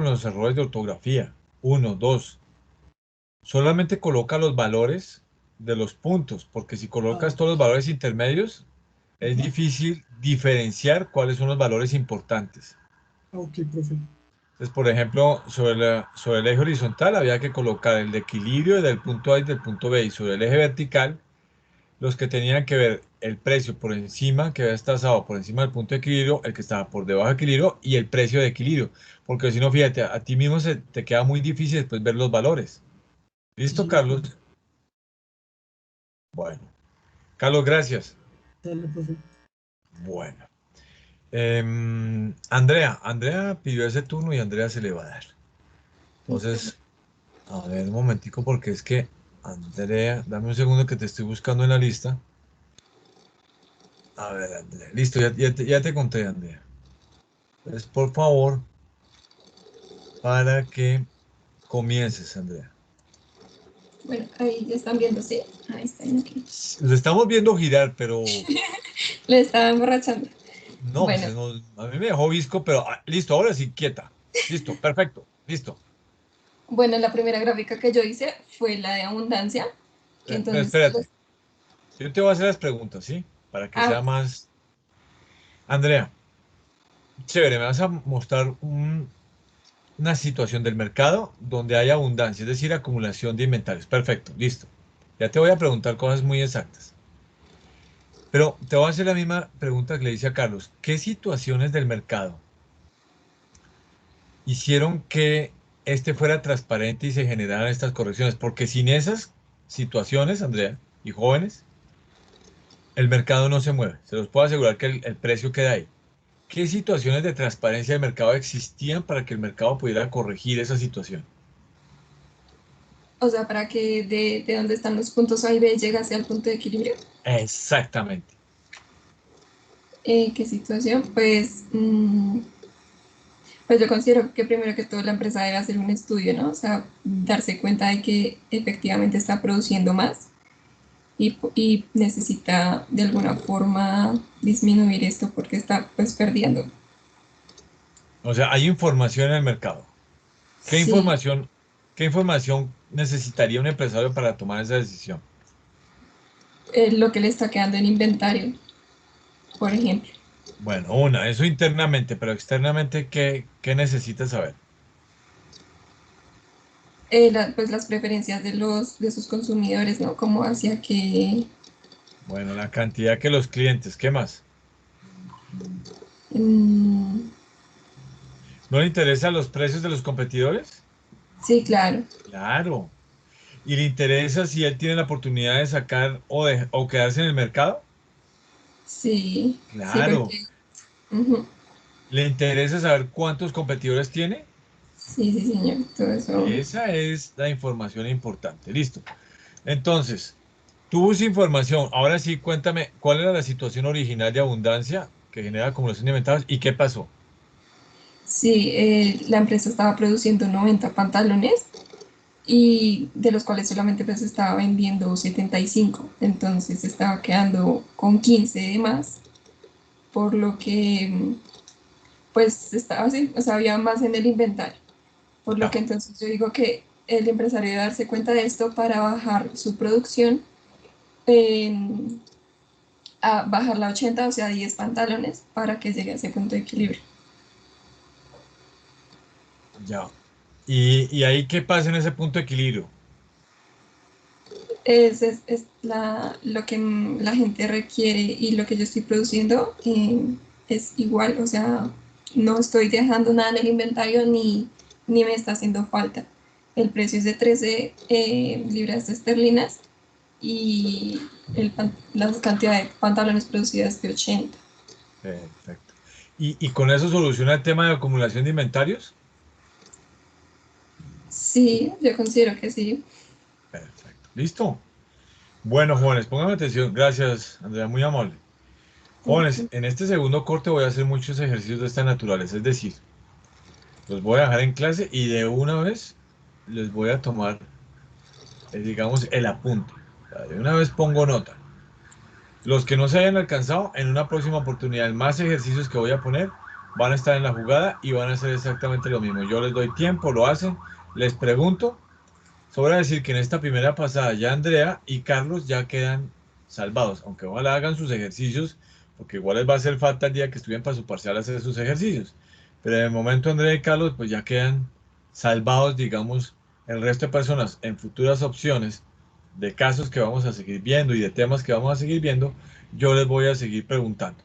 los errores de ortografía. Uno, dos. Solamente coloca los valores de los puntos, porque si colocas todos los valores intermedios, es difícil diferenciar cuáles son los valores importantes. Ok, profe. Entonces, por ejemplo, sobre el eje horizontal había que colocar el de equilibrio del punto A y del punto B. Y sobre el eje vertical, los que tenían que ver el precio por encima, que había tasado por encima del punto de equilibrio, el que estaba por debajo de equilibrio y el precio de equilibrio. Porque si no, fíjate, a ti mismo se te queda muy difícil después ver los valores. ¿Listo, Sí, de acuerdo. Carlos? Bueno. Carlos, gracias. Dale, profe. Bueno. Andrea pidió ese turno y Andrea se le va a dar. Entonces, a ver un momentico porque es que Andrea, dame un segundo que te estoy buscando en la lista. A ver, Andrea. Listo, ya te conté, Andrea. Entonces, por favor, para que comiences, Andrea. Bueno, ahí ya están viendo, sí. Ahí están aquí. Lo estamos viendo girar, pero Le estaba emborrachando. no, Bueno, a mí me dejó visco, pero listo, ahora sí, quieta. Listo, perfecto, listo. bueno, la primera gráfica que yo hice fue la de abundancia. Que entonces, Espérate. Yo te voy a hacer las preguntas, ¿sí? para que sea más... Andrea, chévere, me vas a mostrar una situación del mercado donde hay abundancia, es decir, acumulación de inventarios. Perfecto, listo. Ya te voy a preguntar cosas muy exactas. Pero te voy a hacer la misma pregunta que le hice a Carlos. ¿Qué situaciones del mercado hicieron que este fuera transparente y se generaran estas correcciones? Porque sin esas situaciones, Andrea y jóvenes, el mercado no se mueve. Se los puedo asegurar que el precio queda ahí. ¿Qué situaciones de transparencia del mercado existían para que el mercado pudiera corregir esa situación? O sea, para que de donde están los puntos A y B llegase al punto de equilibrio. Exactamente. ¿Qué situación? Pues yo considero que primero que todo la empresa debe hacer un estudio, ¿no? O sea, darse cuenta de que efectivamente está produciendo más y necesita de alguna forma disminuir esto porque está pues perdiendo. O sea, hay información en el mercado. ¿Qué Sí, información, qué información necesitaría un empresario para tomar esa decisión? lo que le está quedando en inventario, por ejemplo. Bueno, eso internamente, pero externamente, ¿qué necesitas saber? Pues las preferencias de sus consumidores, ¿no? Como hacia que... Bueno, la cantidad que los clientes, ¿qué más? mm, ¿No le interesan los precios de los competidores? sí, claro. Claro. ¿Y le interesa si él tiene la oportunidad de sacar o quedarse en el mercado? Sí, sí, Claro. porque... ujú, ¿Le interesa saber cuántos competidores tiene? sí, sí, señor. Todo eso. Esa es la información importante. Listo. Entonces, tuvo esa información. Ahora sí, cuéntame, ¿cuál era la situación original de abundancia que genera acumulación de inventarios y qué pasó? Sí, la empresa estaba produciendo 90 pantalones y de los cuales solamente pues estaba vendiendo 75. Entonces estaba quedando con 15 de más, por lo que pues estaba así, o sea, había más en el inventario. Por lo Ya, que entonces yo digo que el empresario debe darse cuenta de esto para bajar su producción en- a bajarla a 80, o sea, 10 pantalones, para que llegue a ese punto de equilibrio. ya. ¿Y ahí qué pasa en ese punto de equilibrio? Es lo que la gente requiere y lo que yo estoy produciendo es igual, o sea, no estoy dejando nada en el inventario ni me está haciendo falta. El precio es de 13 libras esterlinas y la cantidad de pantalones producidas es de 80. Perfecto. ¿Y con eso soluciona el tema de acumulación de inventarios? Sí, yo considero que sí. Perfecto. Listo. Bueno, jóvenes, pónganme atención. Gracias, Andrea, muy amable. Jóvenes, en este segundo corte voy a hacer muchos ejercicios de esta naturaleza, es decir, los voy a dejar en clase y de una vez les voy a tomar, digamos, el apunte. O sea, de una vez pongo nota. Los que no se hayan alcanzado, en una próxima oportunidad, más ejercicios que voy a poner, van a estar en la jugada y van a hacer exactamente lo mismo. Yo les doy tiempo, lo hacen, les pregunto. Sobra decir que en esta primera pasada ya Andrea y Carlos ya quedan salvados, aunque ojalá hagan sus ejercicios, porque igual les va a hacer falta el día que estudien para su parcial hacer sus ejercicios. Pero de momento Andrea y Carlos pues ya quedan salvados, digamos, el resto de personas en futuras opciones de casos que vamos a seguir viendo y de temas que vamos a seguir viendo, yo les voy a seguir preguntando.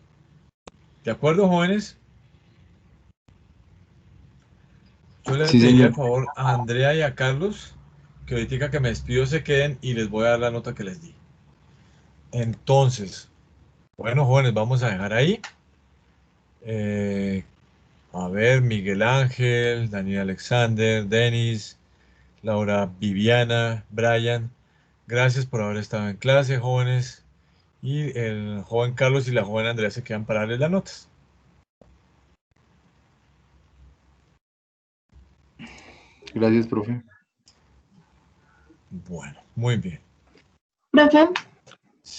¿De acuerdo, jóvenes? Yo le Sí, pediría señor. el favor a Andrea y a Carlos que ahorita que me despido se queden y les voy a dar la nota que les di. Entonces, bueno, jóvenes, vamos a dejar ahí. Eh, a ver, Miguel Ángel, Daniel Alexander, Denis, Laura Viviana, Brian, gracias por haber estado en clase, jóvenes. Y el joven Carlos y la joven Andrea se quedan para darles las notas. Gracias, profe. Bueno, muy bien. Profe,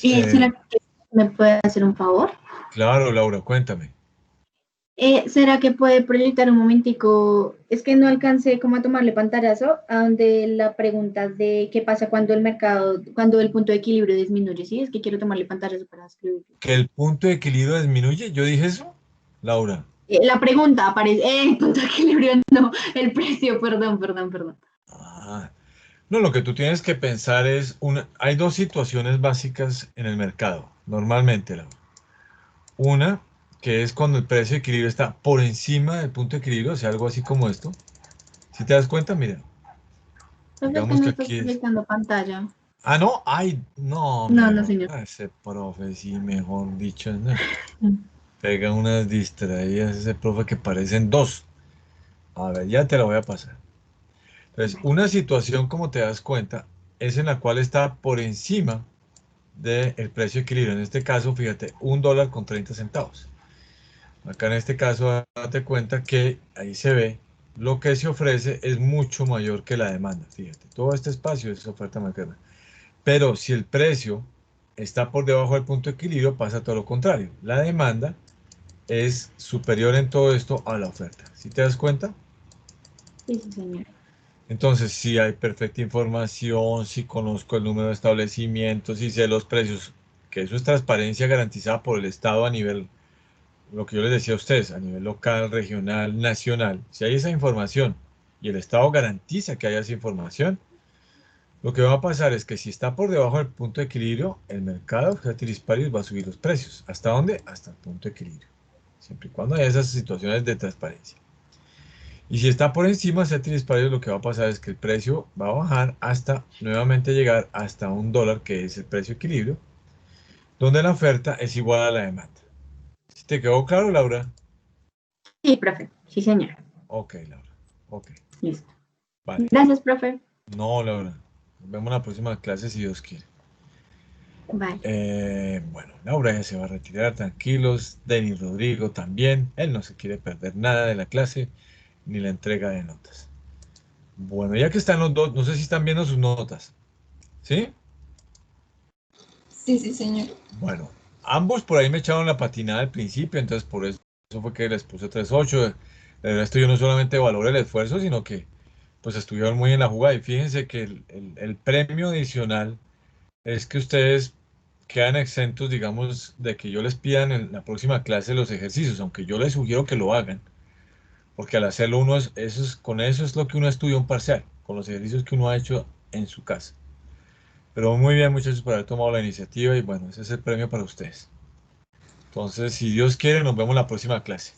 Eh, ¿será que me puede hacer un favor? claro, Laura, cuéntame. ¿Será que puede proyectar un momentico? Es que no alcancé como a tomarle pantallazo a donde la pregunta de qué pasa cuando el mercado, cuando el punto de equilibrio disminuye, ¿sí? Es que quiero tomarle pantallazo para escribir. Que el punto de equilibrio disminuye. ¿Yo dije eso, Laura? La pregunta aparece, el punto de equilibrio, no, el precio, perdón. Ah, no, lo que tú tienes que pensar es, hay dos situaciones básicas en el mercado, normalmente, Laura. Una, que es cuando el precio de equilibrio está por encima del punto de equilibrio, o sea, algo así como esto. Si te das cuenta, mira, Entonces es que digamos no que estás aquí es... proyectando pantalla. Ah, no, ay, no, No, mejor. señor. Ese profe, sí, mejor dicho, no. Pega unas distraídas ese profe que parecen dos. A ver, ya te la voy a pasar. Entonces, una situación, como te das cuenta, es en la cual está por encima del precio de equilibrio. En este caso, fíjate, $1.30. Acá en este caso, date cuenta que ahí se ve lo que se ofrece es mucho mayor que la demanda. Fíjate, todo este espacio es oferta más grande. Pero si el precio está por debajo del punto de equilibrio, pasa todo lo contrario. La demanda es superior en todo esto a la oferta. ¿Sí te das cuenta? Sí, señor. Entonces, si hay perfecta información, si conozco el número de establecimientos, si sé los precios, que eso es transparencia garantizada por el Estado a nivel, lo que yo les decía a ustedes, a nivel local, regional, nacional. Si hay esa información y el Estado garantiza que haya esa información, lo que va a pasar es que si está por debajo del punto de equilibrio, el mercado Ceteris paribus va a subir los precios. ¿Hasta dónde? Hasta el punto de equilibrio. Siempre y cuando haya esas situaciones de transparencia. Y si está por encima de Ceteris paribus, lo que va a pasar es que el precio va a bajar hasta nuevamente llegar hasta $1, que es el precio de equilibrio, donde la oferta es igual a la demanda. ¿Sí te quedó claro, Laura? Sí, profe. Sí, señor. Ok, Laura. Ok, Listo. vale. Gracias, profe. No, Laura. Nos vemos en la próxima clase si Dios quiere. Bye. Bueno, Laura ya se va a retirar, tranquilos. Denis Rodrigo también. Él no se quiere perder nada de la clase ni la entrega de notas. Bueno, ya que están los dos, no sé si están viendo sus notas. ¿Sí? Sí, sí, señor. Bueno, ambos por ahí me echaron la patinada al principio, entonces por eso fue que les puse 3.8. De resto yo no solamente valoro el esfuerzo, sino que pues estuvieron muy en la jugada. Y fíjense que el premio adicional es que ustedes quedan exentos, digamos, de que yo les pidan en la próxima clase los ejercicios, aunque yo les sugiero que lo hagan, porque al hacerlo uno con eso es lo que uno estudia un parcial, con los ejercicios que uno ha hecho en su casa. Pero muy bien, muchachos, por haber tomado la iniciativa y bueno, ese es el premio para ustedes. Entonces, si Dios quiere, nos vemos la próxima clase.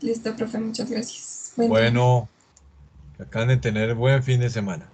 Listo, profe, muchas gracias. Buen día. Bueno, que acaban de tener buen fin de semana.